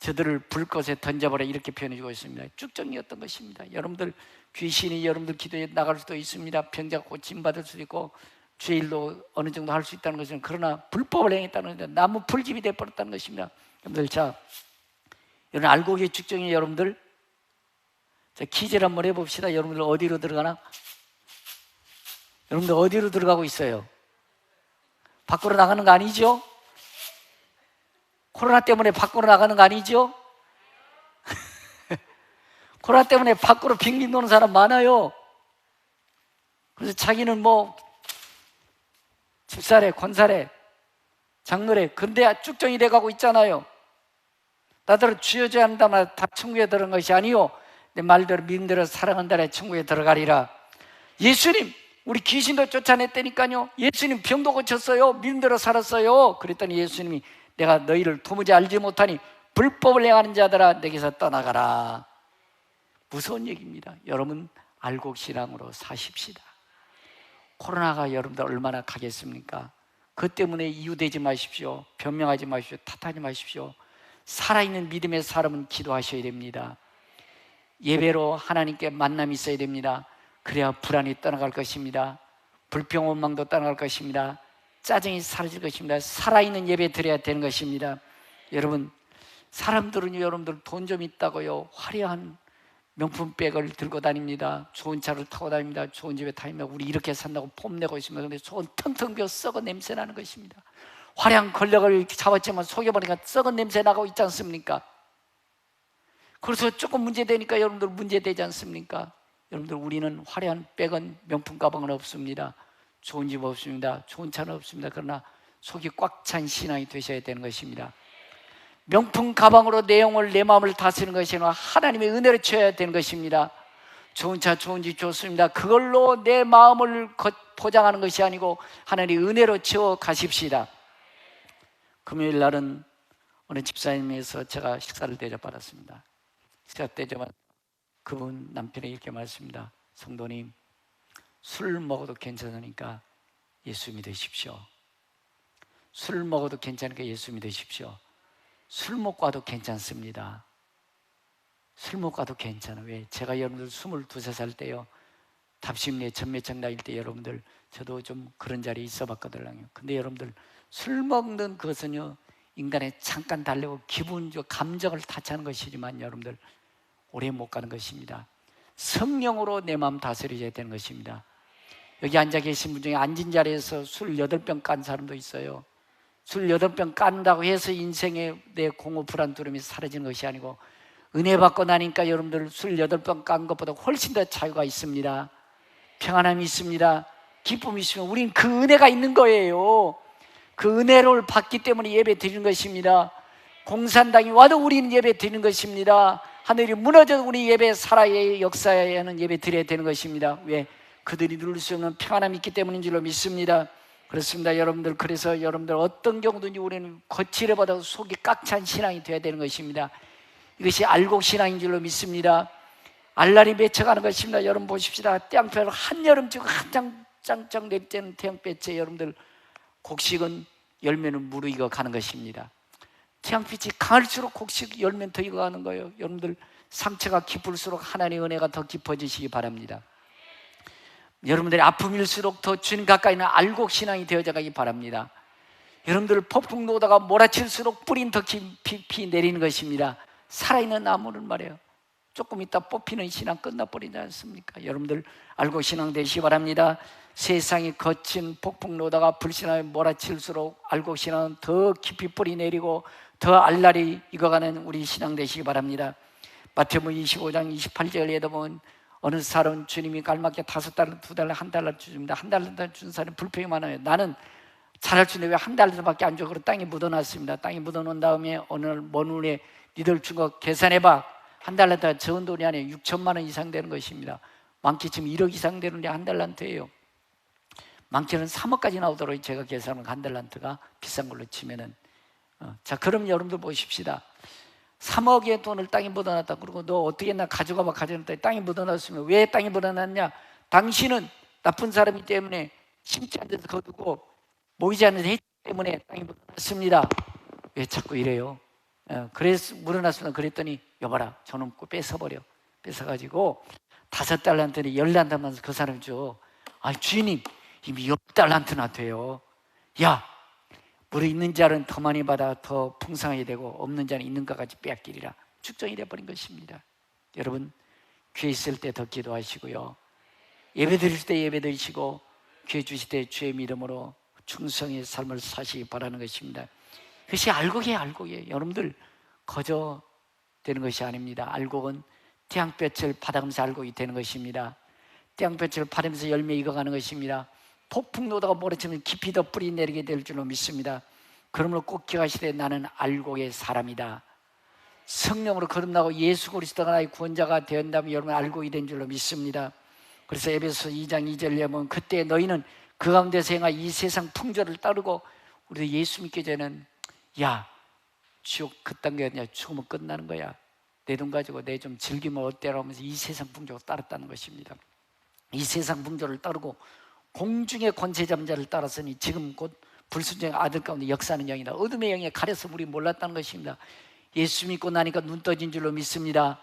저들을 불꽃에 던져버려, 이렇게 표현해주고 있습니다. 쭉정리였던 것입니다. 여러분들 귀신이 여러분들 기도에 나갈 수도 있습니다. 병자가 고침받을 수도 있고 주의 일도 어느 정도 할 수 있다는 것은, 그러나 불법을 행했다는 것은 나무 풀집이 되어버렸다는 것입니다. 여러분들 자, 여러분 알고 계신 쭉정이 여러분들 자, 퀴즈를 한번 해봅시다. 여러분들 어디로 들어가나? 여러분들 어디로 들어가고 있어요? 밖으로 나가는 거 아니죠? 코로나 때문에 밖으로 나가는 거 아니죠? 코로나 때문에 밖으로 빙빙 도는 사람 많아요. 그래서 자기는 뭐 집사래, 권사래, 장로래, 근데 쭉정이 돼가고 있잖아요. 나더러 주여져 한다면 다 천국에 들어간 것이 아니요 내 말대로 믿음대로 사랑한다라 천국에 들어가리라. 예수님 우리 귀신도 쫓아냈다니까요. 예수님 병도 고쳤어요. 믿음대로 살았어요. 그랬더니 예수님이 내가 너희를 도무지 알지 못하니 불법을 행하는 자들아 내게서 떠나가라. 무서운 얘기입니다. 여러분 알고 신앙으로 사십시다. 코로나가 여러분들 얼마나 가겠습니까? 그것 때문에 이유되지 마십시오. 변명하지 마십시오. 탓하지 마십시오. 살아있는 믿음의 사람은 기도하셔야 됩니다. 예배로 하나님께 만남이 있어야 됩니다. 그래야 불안이 떠나갈 것입니다. 불평 원망도 떠나갈 것입니다. 짜증이 사라질 것입니다. 살아있는 예배 드려야 되는 것입니다. 여러분 사람들은 여러분들 돈 좀 있다고요, 화려한 명품백을 들고 다닙니다. 좋은 차를 타고 다닙니다. 좋은 집에 다닙니다. 우리 이렇게 산다고 폼내고 있습니다. 그런데 속은 텅텅 비어 썩어 냄새 나는 것입니다. 화려한 권력을 잡았지만 속여버리니까 썩은 냄새 나고 있지 않습니까? 그래서 조금 문제되니까 여러분들 문제되지 않습니까? 여러분들, 우리는 화려한 백은, 명품 가방은 없습니다. 좋은 집 없습니다. 좋은 차는 없습니다. 그러나 속이 꽉 찬 신앙이 되셔야 되는 것입니다. 명품 가방으로 내 영을, 내 마음을 다스리는 것이 아니라 하나님의 은혜로 채워야 되는 것입니다. 좋은 차, 좋은 집 좋습니다. 그걸로 내 마음을 포장하는 것이 아니고 하나님의 은혜로 채워 가십시다. 금요일 날은 어느 집사님에서 제가 식사를 대접받았습니다. 식사 대접받 그분 남편이 이렇게 말했습니다. 성도님, 술 먹어도 괜찮으니까 예수 믿으십시오. 술 먹어도 괜찮으니까 예수 믿으십시오. 술 먹고 와도 괜찮습니다. 술 먹고 와도 괜찮아. 왜? 제가 여러분들 22, 23살 때요, 답심리에 전매청 다닐 때 여러분들, 저도 좀 그런 자리에 있어 봤거든요. 근데 여러분들, 술 먹는 것은요, 인간의 잠깐 달래고 기분적 감정을 타치하는 것이지만 여러분들 오래 못 가는 것입니다. 성령으로 내 마음 다스려야 되는 것입니다. 여기 앉아 계신 분 중에 앉은 자리에서 술 8병 깐 사람도 있어요. 술 8병 깐다고 해서 인생의 내 공허 불안 두려움이 사라지는 것이 아니고, 은혜 받고 나니까 여러분들 술 8병 깐 것보다 훨씬 더 자유가 있습니다. 평안함이 있습니다. 기쁨이 있으면 우린 그 은혜가 있는 거예요. 그 은혜를 받기 때문에 예배 드리는 것입니다. 공산당이 와도 우리는 예배 드리는 것입니다. 하늘이 무너져도 우리 예배 살아야, 역사에는 예배 드려야 되는 것입니다. 왜? 그들이 누릴 수 없는 평안함이 있기 때문인 줄로 믿습니다. 그렇습니다, 여러분들. 그래서 여러분들 어떤 경우든지 우리는 거칠어 받아도 속이 꽉 찬 신앙이 되어야 되는 것입니다. 이것이 알곡 신앙인 줄로 믿습니다. 알날이 맺혀가는 것입니다. 여러분 보십시다. 태양볕을 한여름쯤 한장 짱짱 내리쬐는 태양볕에 여러분들 곡식은, 열매는 무르익어 가는 것입니다. 태양빛이 강할수록 곡식, 열매는 더 익어가는 거예요. 여러분들, 상처가 깊을수록 하나님의 은혜가 더 깊어지시기 바랍니다. 여러분들의 아픔일수록 더 주님 가까이 있는 알곡 신앙이 되어져 가기 바랍니다. 여러분들, 폭풍 노다가 몰아칠수록 뿌린 더 깊이 내리는 것입니다. 살아있는 나무는 말이에요, 조금 있다 뽑히는 신앙 끝나버리지 않습니까? 여러분들 알곡 신앙 되시기 바랍니다. 세상이 거친 폭풍 노다가 불신앙에 몰아칠수록 알곡 신앙은 더 깊이 뿌리 내리고 더 알날이 익어가는 우리 신앙 되시기 바랍니다. 마태복음 25장 28절에도 보면 어느 사람은 주님이 깔맞게 5달러, 2달러, 1달러 줍니다. 1달러 준 사람이 불평이 많아요. 나는 잘할 수 있는데 왜 1달러밖에 안 줘? 그리고 땅에 묻어놨습니다. 땅에 묻어놓은 다음에 어느 날 먼 후에 니들 준 거 계산해봐. 1달러가 적은 돈이 아니에요. 6천만 원 이상 되는 것입니다. 많게 치면 1억 이상 되는데 1달란트예요. 많게는 3억까지 나오도록 제가 계산한 1달란트가 비싼 걸로 치면은. 자, 그럼 여러분들 보십시다. 3억의 돈을 땅에 묻어놨다. 그리고 너 어떻게 나 가져가봐. 가져놨다. 땅에 묻어놨으면 왜 땅에 묻어놨냐? 당신은 나쁜 사람이기 때문에 심지 않은 데서 거두고 모이지 않는 데 했기 때문에 땅에 묻어놨습니다. 왜 자꾸 이래요? 그래서 묻어놨습니다. 그랬더니 여봐라, 저놈 거 뺏어버려. 뺏어가지고 5달란트니 10달란트만 그 사람 줘. 아, 주인님 이미 10달란트나 돼요. 야, 물에 있는 자는 더 많이 받아 더 풍성하게 되고 없는 자는 있는 것까지 빼앗기리라. 축정이 돼버린 것입니다. 여러분, 귀에 있을 때 더 기도하시고요, 예배 드릴 때 예배 드리시고 귀에 주실 때 주의 믿음으로 충성의 삶을 사시기 바라는 것입니다. 그것이 알곡이에요. 알곡이에요. 여러분들 거저 되는 것이 아닙니다. 알곡은 태양볕을 받아가면서 알곡이 되는 것입니다. 태양볕을 받으면서 열매 익어가는 것입니다. 폭풍 노다가 몰아치면 깊이 더 뿌리 내리게 될 줄로 믿습니다. 그러므로 꼭 기억하시되 나는 알곡의 사람이다. 성령으로 거듭나고 예수 그리스도가 나의 구원자가 되었다면 여러분 알곡이 된 줄로 믿습니다. 그래서 에베소 2장 2절에 보면 그때 너희는 그 가운데서 행하 이 세상 풍조를 따르고, 우리도 예수 믿기 전에는 야, 지옥 그딴 게 아니야. 죽으면 끝나는 거야. 내 돈 가지고 내 좀 즐기면 어때라 하면서 이 세상 풍조를 따랐다는 것입니다. 이 세상 풍조를 따르고 공중의 권세 잡은 자를 따랐으니 지금 곧 불순종의 아들 가운데 역사하는 영이다. 어둠의 영에 가려서 우리 몰랐다는 것입니다. 예수 믿고 나니까 눈 떠진 줄로 믿습니다.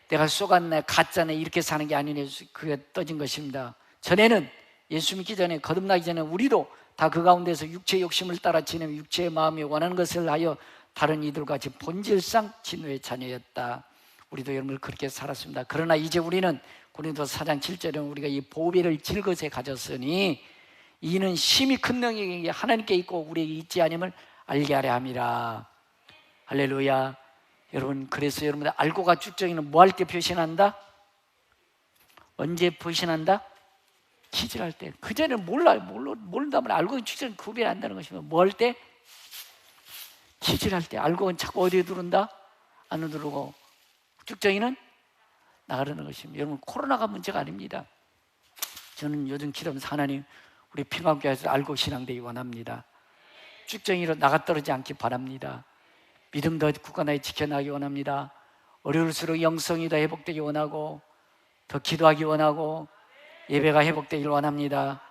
내가 속았네, 가짜네, 이렇게 사는 게 아니네. 그게 떠진 것입니다. 전에는, 예수 믿기 전에, 거듭나기 전에 우리도 다 그 가운데서 육체의 욕심을 따라 지내며 육체의 마음이 원하는 것을 하여 다른 이들과 같이 본질상 진노의 자녀였다. 우리도 여러분들 그렇게 살았습니다. 그러나 이제 우리는 고린도서 4장 7절에 우리가 이 보배를 질것에 가졌으니 이는 심히 큰 능력이 하나님께 있고 우리에게 있지 아님을 알게 하려 함이라. 할렐루야. 여러분, 그래서 여러분들 알고가 쭉정이는 뭐 할 때 표신한다? 언제 표신한다? 기절할 때. 그전에는 모른다면 알고는 쭉정이 구별이 안 되는 것이면 뭐 할 때? 기절할 때. 알고는 자꾸 어디에 들어온다? 안 들어오고 쭉정이는 나가려는 것입니다. 여러분, 코로나가 문제가 아닙니다. 저는 요즘 기도하면서 하나님, 우리 평안교회에서 알고 신앙되기 원합니다. 쭉정이로 나가떨어지지 않기 바랍니다. 믿음도 굳건하게 지켜나가기 원합니다. 어려울수록 영성이 더 회복되기 원하고 더 기도하기 원하고 예배가 회복되길 원합니다.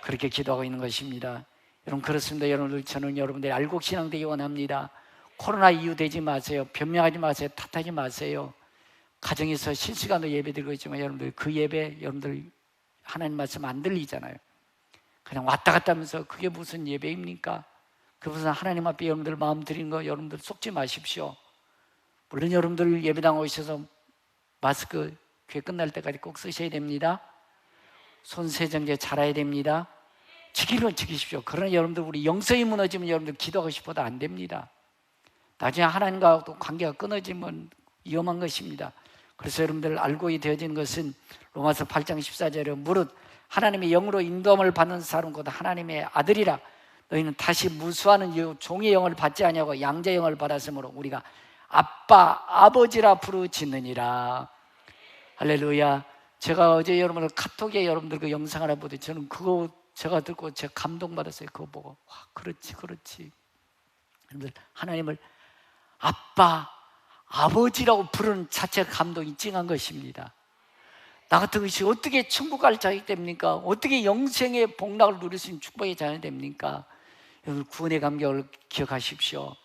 그렇게 기도하고 있는 것입니다. 여러분, 그렇습니다. 여러분들, 저는 여러분들이 알고 신앙되기 원합니다. 코로나 이유 되지 마세요. 변명하지 마세요. 탓하지 마세요. 가정에서 실시간으로 예배 드리고 있지만 여러분들 그 예배, 여러분들 하나님 말씀 안 들리잖아요. 그냥 왔다 갔다 하면서 그게 무슨 예배입니까? 그 무슨 하나님 앞에 여러분들 마음 드리는 거 여러분들 속지 마십시오. 물론 여러분들 예배당 오셔서 마스크 교회 끝날 때까지 꼭 쓰셔야 됩니다. 손 세정제 잘해야 됩니다. 지키면 지키십시오. 그러나 여러분들 우리 영성이 무너지면 여러분들 기도하고 싶어도 안 됩니다. 나중에 하나님과 또 관계가 끊어지면 위험한 것입니다. 그래서 여러분들 알고 되어진 것은 로마서 8장 14절에 무릇 하나님의 영으로 인도함을 받는 사람 곧 하나님의 아들이라. 너희는 다시 무수하는 이유 종의 영을 받지 아니하고 양자의 영을 받았으므로 우리가 아빠, 아버지라 부르짖느니라. 할렐루야. 제가 어제 여러분들 카톡에 여러분들 그 영상 하나 보더니 저는 그거 제가 듣고 제가 감동받았어요. 그거 보고 와, 그렇지. 여러분들 하나님을 아빠, 아버지라고 부르는 자체가 감동이 찡한 것입니다. 나 같은 것이 어떻게 천국 갈 자격이 됩니까? 어떻게 영생의 복락을 누릴 수 있는 축복의 자녀가 됩니까? 여러분, 구원의 감격을 기억하십시오.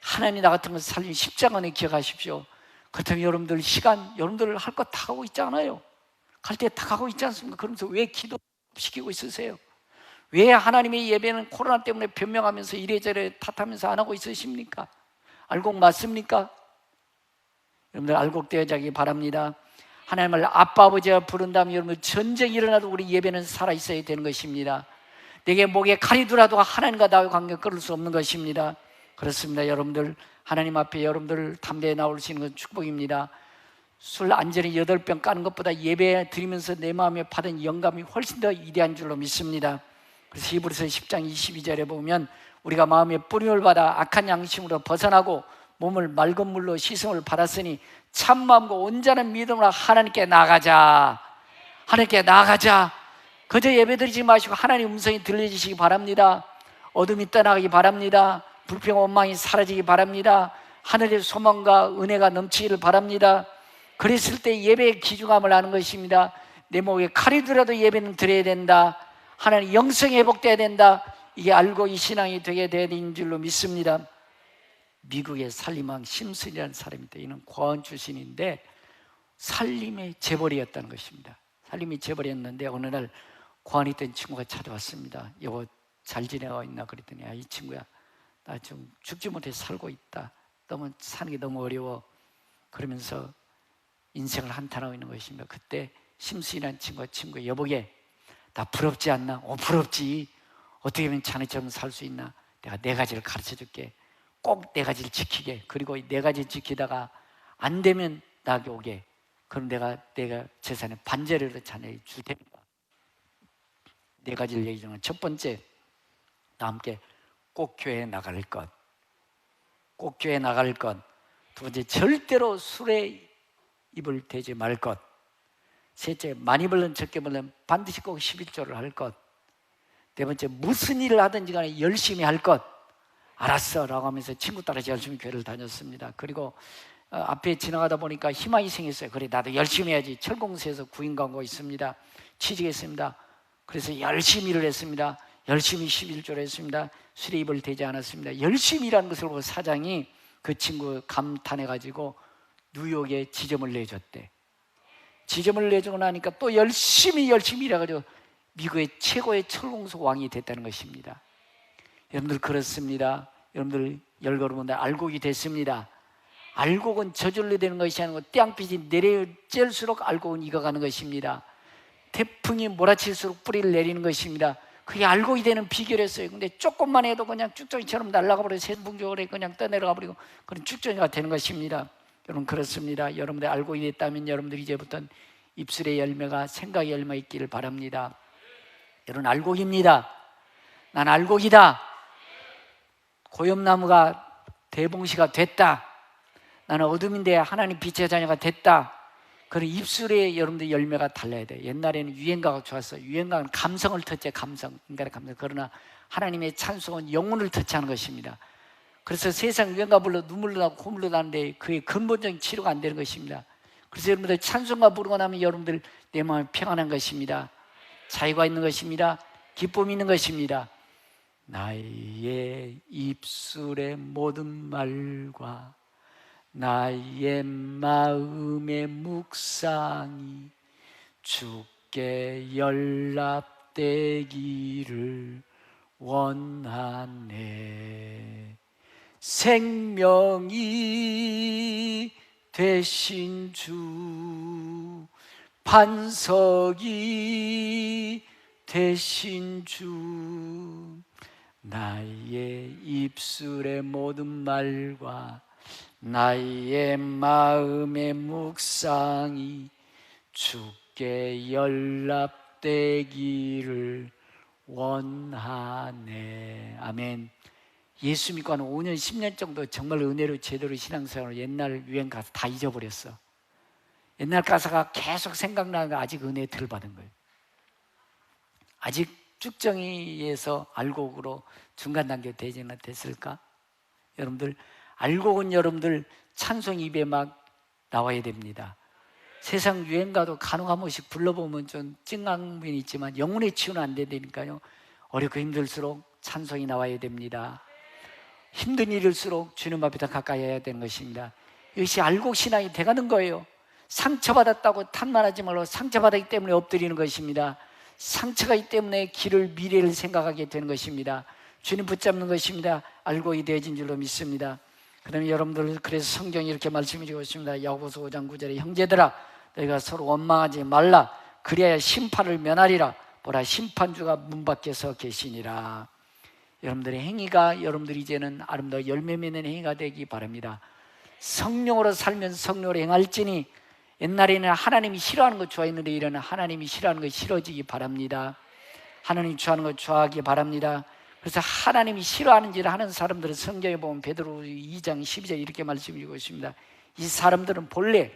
하나님이 나 같은 것을 살린 십자가를 기억하십시오. 그렇다면 여러분들 시간, 여러분들 할 거 다 하고 있지 않아요? 갈 때 다 가고 있지 않습니까? 그러면서 왜 기도시키고 있으세요? 왜 하나님의 예배는 코로나 때문에 변명하면서 이래저래 탓하면서 안 하고 있으십니까? 알곡 맞습니까? 여러분들 알곡 되어자기 바랍니다. 하나님을 아빠 아버지가 부른다면 여러분 전쟁이 일어나도 우리 예배는 살아있어야 되는 것입니다. 내게 목에 칼이 들어도 하나님과 나의 관계를 끊을 수 없는 것입니다. 그렇습니다. 여러분들 하나님 앞에 여러분들 담대히 나올 수 있는 건 축복입니다. 술 안전히 8병 까는 것보다 예배 드리면서 내 마음에 받은 영감이 훨씬 더 위대한 줄로 믿습니다. 그래서 히브리서 10장 22절에 보면 우리가 마음에 뿌림을 받아 악한 양심으로 벗어나고 몸을 맑은 물로 씻음을 받았으니 참마음과 온전한 믿음으로 하나님께 나아가자. 하나님께 나아가자. 그저 예배드리지 마시고 하나님의 음성이 들려지시기 바랍니다. 어둠이 떠나가기 바랍니다. 불평 원망이 사라지기 바랍니다. 하늘의 소망과 은혜가 넘치기를 바랍니다. 그랬을 때 예배의 귀중함을 아는 것입니다. 내 목에 칼이 들어도 예배는 드려야 된다. 하나님 영성이 회복돼야 된다. 이게 알고 이 신앙이 되게 되는 줄로 믿습니다. 미국의 살림왕 심슨이라는 사람인데 이는 고아원 출신인데 살림의 재벌이었다는 것입니다. 살림이 재벌이었는데 어느 날 고아원에 있던 친구가 찾아왔습니다. 여보 잘 지내고 있나 그랬더니 이 친구야 나 좀 죽지 못해 살고 있다. 너무 사는 게 너무 어려워. 그러면서 인생을 한탄하고 있는 것입니다. 그때 심슨이라는 친구가 여보게 나 부럽지 않나? 부럽지. 어떻게 하면 자네처럼 살 수 있나? 내가 4가지를 가르쳐 줄게. 꼭 4가지를 지키게. 그리고 4가지 지키다가 안 되면 나에게 오게. 그럼 내가 재산의 반절을 자네에게 줄 테니까. 4가지를 얘기 중에 첫 번째, 나 함께 꼭 교회에 나갈 것. 꼭 교회에 나갈 것. 두 번째, 절대로 술에 입을 대지 말 것. 셋째, 많이 벌든 적게 벌든 반드시 꼭 11조를 할 것. 네 번째, 무슨 일을 하든지 간에 열심히 할 것. 알았어 라고 하면서 친구 따라서 열심히 교회를 다녔습니다. 그리고 앞에 지나가다 보니까 희망이 생겼어요. 그래 나도 열심히 해야지. 철공소에서 구인 광고 있습니다. 취직했습니다. 그래서 열심히 일을 했습니다. 열심히 11조를 했습니다. 술에 입을 대지 않았습니다. 열심히 일하는 것을 보고 사장이 그 친구 감탄해가지고 뉴욕에 지점을 내줬대. 지점을 내주고 나니까 또 열심히 일해가지고 미국의 최고의 철공소 왕이 됐다는 것입니다. 여러분들 그렇습니다. 여러분들 열거름인데 알곡이 됐습니다. 알곡은 저절로 되는 것이 아니고 태양빛이 내려질수록 알곡은 익어가는 것입니다. 태풍이 몰아칠수록 뿌리를 내리는 것입니다. 그게 알곡이 되는 비결이었어요. 근데 조금만 해도 그냥 쭉정이처럼 날아가 버려 세풍적으로 그냥 떠내려가 버리고 그런 쭉정이가 되는 것입니다. 여러분 그렇습니다. 여러분들 알곡이 됐다면 여러분들 이제부터는 입술의 열매가 생각의 열매가 있기를 바랍니다. 여러분 알곡입니다. 난 알곡이다. 고염나무가 대봉시가 됐다. 나는 어둠인데 하나님 빛의 자녀가 됐다. 그런 입술에 여러분들 열매가 달라야 돼요. 옛날에는 유행가가 좋았어요. 유행가는 감성을 터치해 감성, 인간의 감성. 그러나 하나님의 찬송은 영혼을 터치하는 것입니다. 그래서 세상 유행가 불러 눈물로 나고 콧물로 나는데 그의 근본적인 치료가 안 되는 것입니다. 그래서 여러분들 찬송가 부르고 나면 여러분들 내 마음이 평안한 것입니다. 자유가 있는 것입니다. 기쁨이 있는 것입니다. 나의 입술의 모든 말과 나의 마음의 묵상이 주께 연락되기를 원하네. 생명이 되신 주, 반석이 되신 주, 나의 입술의 모든 말과 나의 마음의 묵상이 주께 연락되기를 원하네. 아멘. 예수 믿고 한 5년, 10년 정도 정말 은혜로 제대로 신앙생활을 옛날 유행 가사 다 잊어버렸어. 옛날 가사가 계속 생각나는 거 아직 은혜 덜 받은 거예요. 아직 쭉정이에서 알곡으로 중간 단계 되지는 됐을까? 여러분들 알곡은 여러분들 찬송 입에 막 나와야 됩니다. 세상 유행가도 간혹 한 번씩 불러보면 좀 찡한 있지만 영혼의 치유는 안 된다니까요. 어렵고 힘들수록 찬송이 나와야 됩니다. 힘든 일일수록 주님 앞에 더 가까이 해야 되는 것입니다. 이것이 알곡 신앙이 돼가는 거예요. 상처받았다고 탓만하지 말고 상처받았기 때문에 엎드리는 것입니다. 상처가 있기 때문에 길을 미래를 생각하게 되는 것입니다. 주님 붙잡는 것입니다. 알곡이 되어진 줄로 믿습니다. 그다음에 여러분들 그래서 성경이 이렇게 말씀해 주고 있습니다. 야고보서 5장 9절에 형제들아 너희가 서로 원망하지 말라. 그래야 심판을 면하리라. 보라 심판주가 문 밖에 서 계시니라. 여러분들의 행위가 여러분들 이제는 아름다운 열매 맺는 행위가 되기 바랍니다. 성령으로 살면 성령으로 행할지니 옛날에는 하나님이 싫어하는 거 좋아했는데 이제는 하나님이 싫어하는 거 싫어지기 바랍니다. 하나님이 좋아하는 거 좋아하기 바랍니다. 그래서 하나님이 싫어하는 일을 하는 사람들은 성경에 보면 베드로 2장 12절 이렇게 말씀드리고 있습니다. 이 사람들은 본래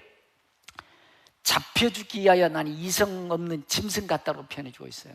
잡혀 죽기 위하여 나는 이성 없는 짐승 같다고 표현해주고 있어요.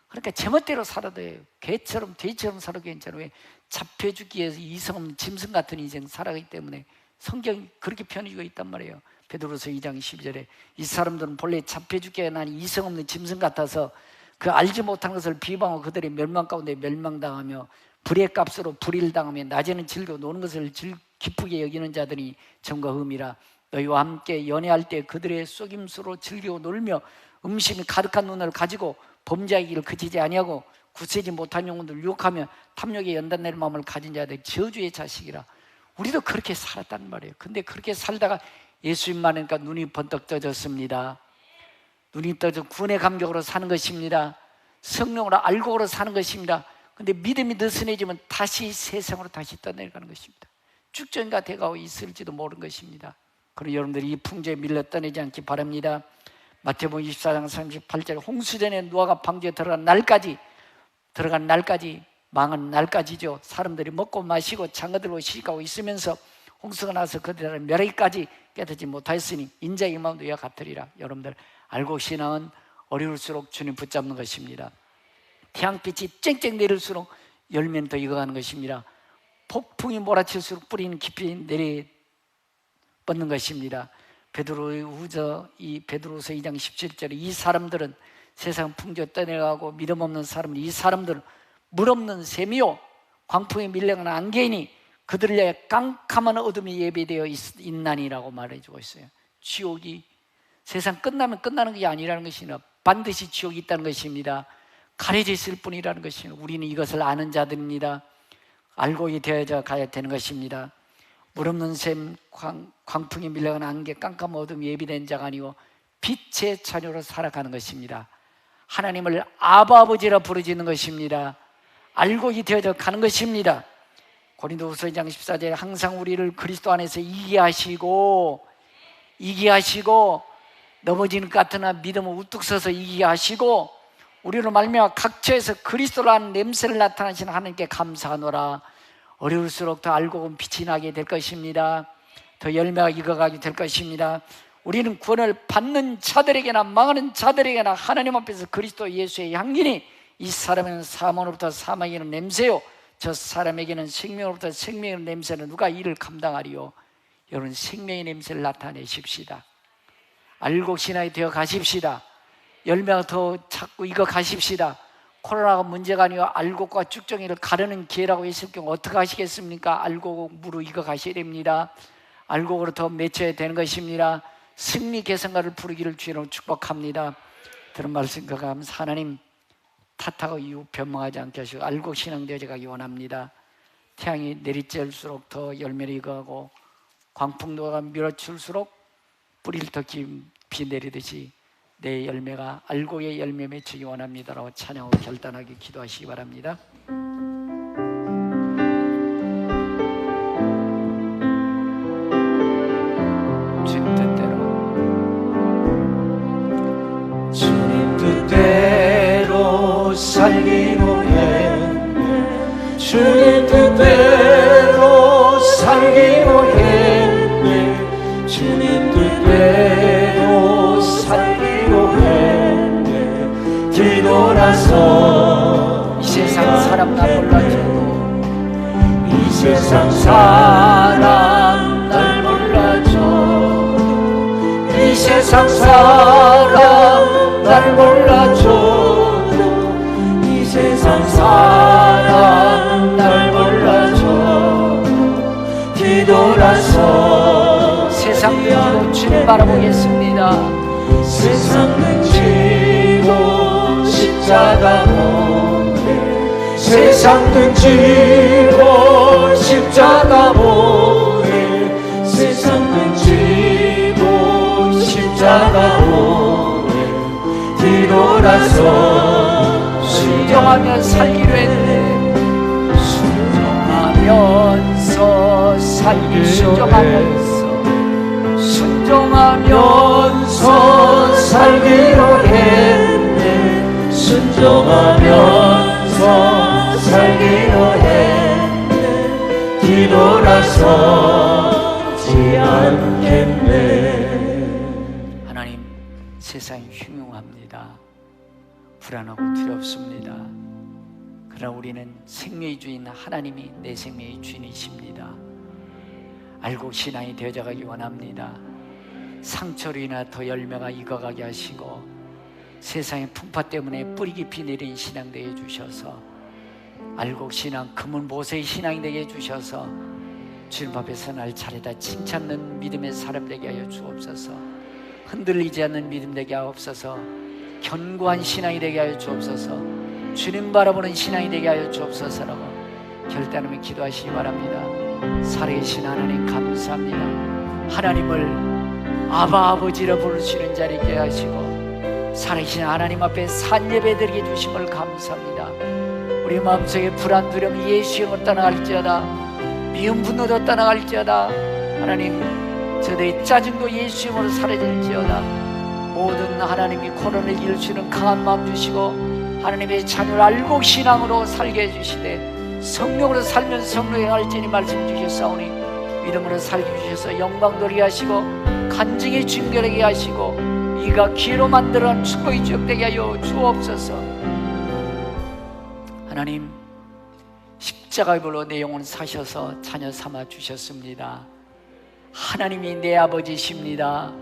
그러니까 제멋대로 살아도 돼요. 개처럼 돼지처럼 살아도 괜찮아요. 왜? 잡혀 죽기 위해서 이성 없는 짐승 같은 인생 살아가기 때문에 성경이 그렇게 표현해주고 있단 말이에요. 베드로서 2장 12절에 이 사람들은 본래 잡혀 죽기 위하여 나는 이성 없는 짐승 같아서 그 알지 못한 것을 비방하고 그들의 멸망 가운데 멸망당하며 불의 값으로 불의를 당하며 낮에는 즐겨 노는 것을 기쁘게 여기는 자들이 정과 흠이라. 너희와 함께 연애할 때 그들의 속임수로 즐기고 놀며 음심이 가득한 눈을 가지고 범죄의 길을 그치지 아니하고 굳세지 못한 영혼들 유혹하며 탐욕에 연단낼 마음을 가진 자들 저주의 자식이라. 우리도 그렇게 살았단 말이에요. 근데 그렇게 살다가 예수님 만나니까 눈이 번쩍 떠졌습니다. 눈이 떠져 구원의 감격으로 사는 것입니다. 성령으로 알곡으로 사는 것입니다. 근데 믿음이 느슨해지면 다시 세상으로 다시 떠내려가는 것입니다. 쭉정이가 돼가고 있을지도 모르는 것입니다. 그럼 여러분들이 이 풍조에 밀려 떠내지 않기 바랍니다. 마태복음 24장 38절 홍수전에 노아가 방주에 들어간 날까지 망한 날까지죠. 사람들이 먹고 마시고 장어들고 시식하고 있으면서 홍수가 나서 그들을 멸하기까지 깨닫지 못하였으니 인자의 마음도 이와 같으리라. 여러분들 알곡 신앙은 어려울수록 주님 붙잡는 것입니다. 태양빛이 쨍쨍 내릴수록 열매는 더 익어가는 것입니다. 폭풍이 몰아칠수록 뿌리는 깊이 내려뻗는 것입니다. 베드로서 2장 17절에 이 사람들은 세상 풍조 떠내려가고 믿음 없는 사람들, 이 사람들은 물 없는 샘이요 광풍에 밀려가는 안개이니 그들을 위하여 깜깜한 어둠이 예비되어 있나니라고 말해주고 있어요. 지옥이 세상 끝나면 끝나는 게 아니라는 것이나 반드시 지옥이 있다는 것입니다. 가려져 있을 뿐이라는 것입니다. 우리는 이것을 아는 자들입니다. 알곡이 되어져 가야 되는 것입니다. 물 없는 샘, 광풍이 밀려가는 안개, 깜깜 어둠 예비된 자가 아니고 빛의 자녀로 살아가는 것입니다. 하나님을 아버지라 부르짖는 것입니다. 알곡이 되어져 가는 것입니다. 고린도후서 2장 14절에 항상 우리를 그리스도 안에서 이기게 하시고 넘어지는 것 같으나 믿음은 우뚝 서서 이기게 하시고 우리로 말미암아 각처에서 그리스도를 아는 냄새를 나타나시는 하나님께 감사하노라. 어려울수록 더 알곡은 빛이 나게 될 것입니다. 더 열매가 익어가게 될 것입니다. 우리는 구원을 받는 자들에게나 망하는 자들에게나 하나님 앞에서 그리스도 예수의 향기니 이 사람에게는 사망으로부터 사망이라는 냄새요 저 사람에게는 생명으로부터 생명의 냄새는 누가 이를 감당하리요. 여러분, 생명의 냄새를 나타내십시다. 알곡 신앙이 되어 가십시다. 열매가 더 자꾸 익어 가십시다. 코로나가 문제가 아니고 알곡과 쭉정이를 가르는 기회라고 했을 경우 어떻게 하시겠습니까? 알곡으로 익어 가셔야 됩니다. 알곡으로 더 맺혀야 되는 것입니다. 승리 개선가를 부르기를 주로 축복합니다. 들은 말씀 감사. 하나님 탓하고 이후 변명하지 않게 하시고 알곡 신앙 되어져 가기 원합니다. 태양이 내리쬐을수록 더 열매를 익어가고 광풍도가 밀어칠수록 뿌리를 더 깊이 내리듯이 내 열매가 알곡의 열매 맺히기 원합니다라고 찬양하고 결단하게 기도하시기 바랍니다. 주님 뜻대로 살기로 했네. 주님 뜻대로 살기로 했네. 주님 뜻대로 살기로 했네. 뒤돌아서 이 세상 사람 날 몰라줘도 이 세상 사람 날 몰라줘도 이 세상 사람 날 몰라줘도 이 세상 사람 날 몰라줘도 뒤돌아서 세상 등지고 주님 바라보겠습니다. 세상 등지고 십자가 보네. 세상 등지고 십자가 보네. 세상 등지고 십자가 보네. 뒤돌아서 순종하며 살기로 했네. 순종하면서 살기 순종하면서 살기로 했네. 순종하면서 살기로 했네. 뒤돌아서지 않겠네. 하나님, 세상이 흉흉합니다. 불안하고 두렵습니다. 그러나 우리는 생명의 주인 하나님이 내 생명의 주인이십니다. 알곡 신앙이 되어져 가기 원합니다. 상처로 인하 더 열매가 익어가게 하시고 세상의 풍파 때문에 뿌리 깊이 내린 신앙 되게 해주셔서 알곡 신앙, 금은 모세의 신앙이 되게 해주셔서 주님 앞에서 날 차례다 칭찬는 믿음의 사람 되게 하여 주옵소서. 흔들리지 않는 믿음 되게 하옵소서. 견고한 신앙이 되게 하여 주옵소서. 주님 바라보는 신앙이 되게 하여 주옵소서라고 결단하며 기도하시기 바랍니다. 살아계신 하나님 감사합니다. 하나님을 아바 아버지라 부르시는 자리에 있게 하시고 살아계신 하나님 앞에 산예배 드리게 주심을 감사합니다. 우리 마음속에 불안 두려움 예수 이름으로 떠나갈지어다. 미움 분노도 떠나갈지어다. 하나님 저들의 짜증도 예수 이름으로 사라질지어다. 모든 하나님이 코로나를 이길 수 있는 강한 마음 주시고 하나님의 자녀를 알곡 신앙으로 살게 해주시되 성령으로 살면 성령에 행할지니 말씀 주셨사오니 믿음으로 살게 주셔서 영광 돌리게 하시고 간증의 준결하게 하시고 이가 기회로 만들어낸 축복의 지역되게 하여 주옵소서. 하나님, 십자가의 불로 내 영혼 사셔서 자녀 삼아 주셨습니다. 하나님이 내 아버지십니다.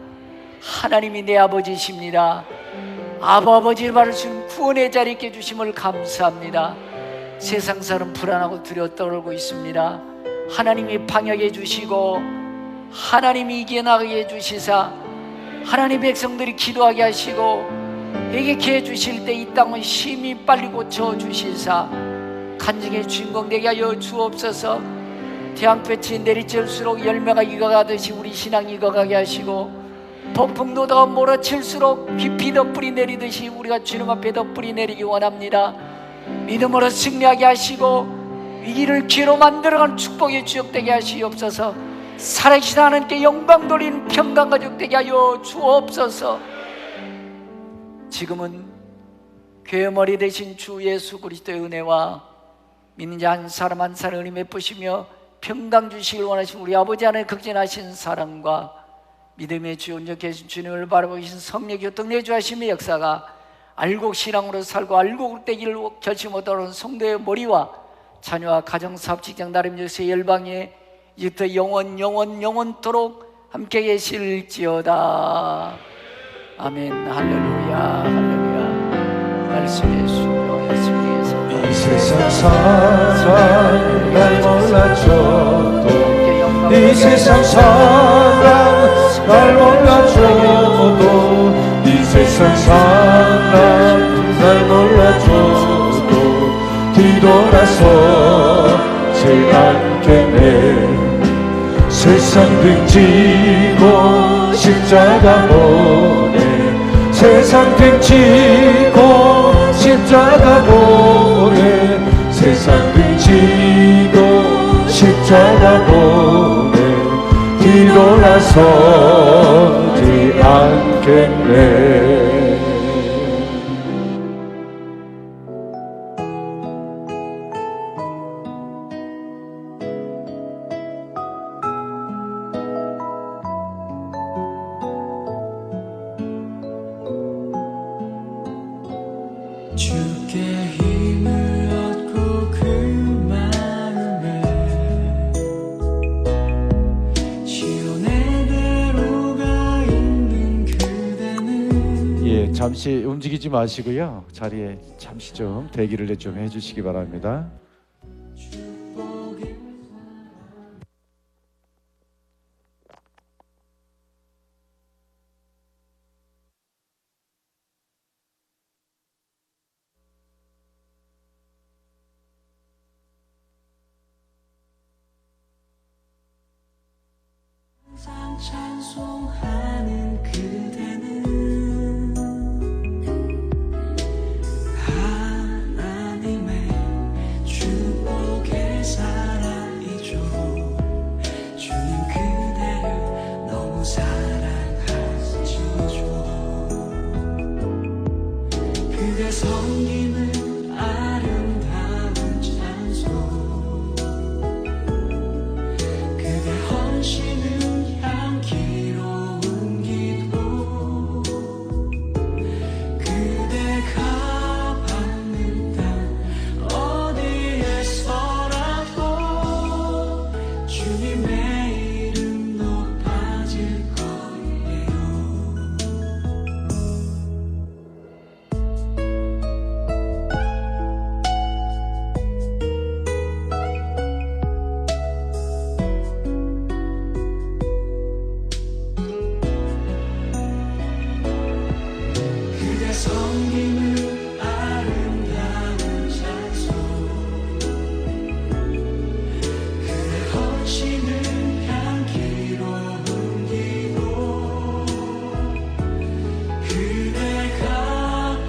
하나님이 내 아버지십니다. 아버지를 바르신 구원의 자리에 있게 주심을 감사합니다. 세상 사람 불안하고 두려워 떨고 있습니다. 하나님이 방역해 주시고 하나님이 이겨나가게 해주시사 하나님 백성들이 기도하게 하시고 회개케 해주실 때 이 땅은 심히 빨리 고쳐주시사 간증의 주인공 되게 하여 주옵소서. 태양볕이 내리쬐을수록 열매가 익어가듯이 우리 신앙이 익어가게 하시고, 폭풍노도가 몰아칠수록 깊이 덧불이 내리듯이 우리가 주님 앞에 덧불이 내리기 원합니다. 믿음으로 승리하게 하시고 위기를 기회로 만들어가는 축복의 주역 되게 하시옵소서. 살아계신 하나님께 영광 돌리는 평강가족 되게 하여 주옵소서. 지금은 교회 머리 되신 주 예수 그리스도의 은혜와 믿는 자 한 사람 한 사람 은혜 베푸시며 평강 주시길 원하신 우리 아버지 하나님 극진하신 사랑과 믿음의 주 온전히 계신 주님을 바라보고 계신 성령의 교통 내주하심의 역사가 알곡 신앙으로 살고 알곡 되기를 결심 못하는 성도의 머리와 자녀와 가정, 사업, 직장, 나름 역사의 열방에 이제부터 영원토록 함께 계실지어다. 아멘. 할렐루야, 할렐루야. 말씀의 순종, 말씀을 위해서 이 세상 사랑 날 몰라줘도, 이 세상 사랑 날 몰라줘도, 이 세상 사랑 날 몰라줘도 뒤돌아서지 않겠네. 세상 등지고 십자가 보내, 세상 등지고 십자가 보내, 세상 등지고 십자가 보내 뒤돌아서지 않겠네. 주께 힘을 얻고 그 마음에 시온의대로가 있는 그대는. 예, 잠시 움직이지 마시고요, 자리에 잠시 좀 대기를 좀 해주시기 바랍니다. 항상 찬송하는 그대는 하나님의 축복의 사랑이죠. 주님 그대를 너무 사랑하시죠. 그대 섬기는 아름다운 찬송, 그대 헌신은 향기로운 기도, 그대가 받는 땅 어디에서라도 주님의 이름 높아질 거예요. 그대 섬기는 아름다운 찬송, 그대 헌신은 향기로운 기도, 그대가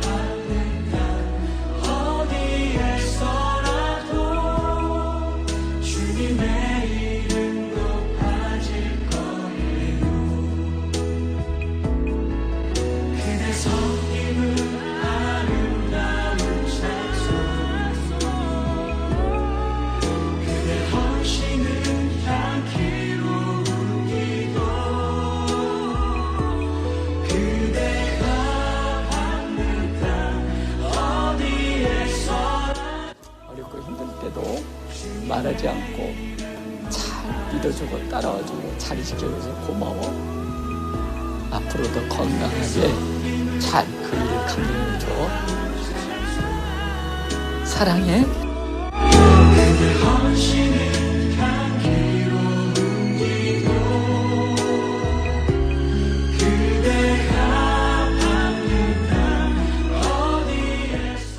받는 땅 어디에서라도 주님의 이름 높아질 거예요. 그대 섬기는 아름다운 찬송, 그대 헌신은 향기로운 기도, 그대가 받는 땅 어디에서나. 어렵고 힘들 때도 말하지 않고 잘 믿어주고 따라와주고 잘 지켜줘서 고마워. 앞으로도 건강하게 잘 그 일을 감당해줘. 사랑해. 그대 헌신은 향기로운 기도, 그대가 받는 땅 어디에서.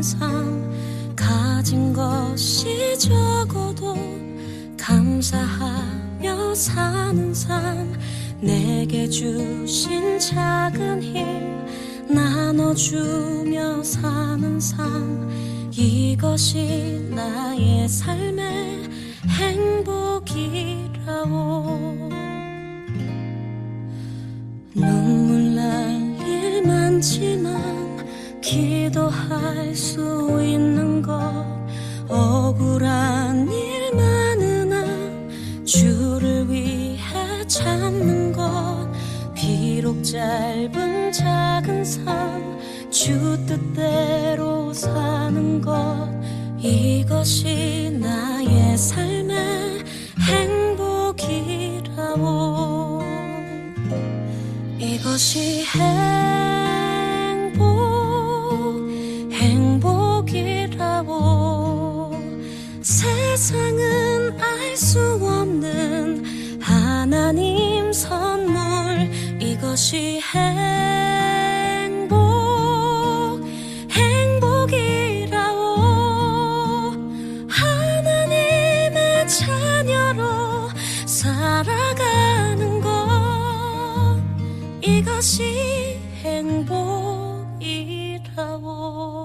사는 삶 가진 것이 적어도 감사하며 사는 삶 내게 주신 작은 힘 나눠주며 사는 삶 이것이 나의 삶의 행복이라오 눈물 날 일 많지만 기도할 수 있는 것 억울한 일 많으나 주를 위해 참는 것 비록 짧은 작은 삶 주 뜻대로 사는 것 이것이 나의 삶의 행복이라오 이것이 행복이라오 세상은 알 수 없는 하나님 선물 이것이 행복이라오 하나님의 자녀로 살아가는 것 이것이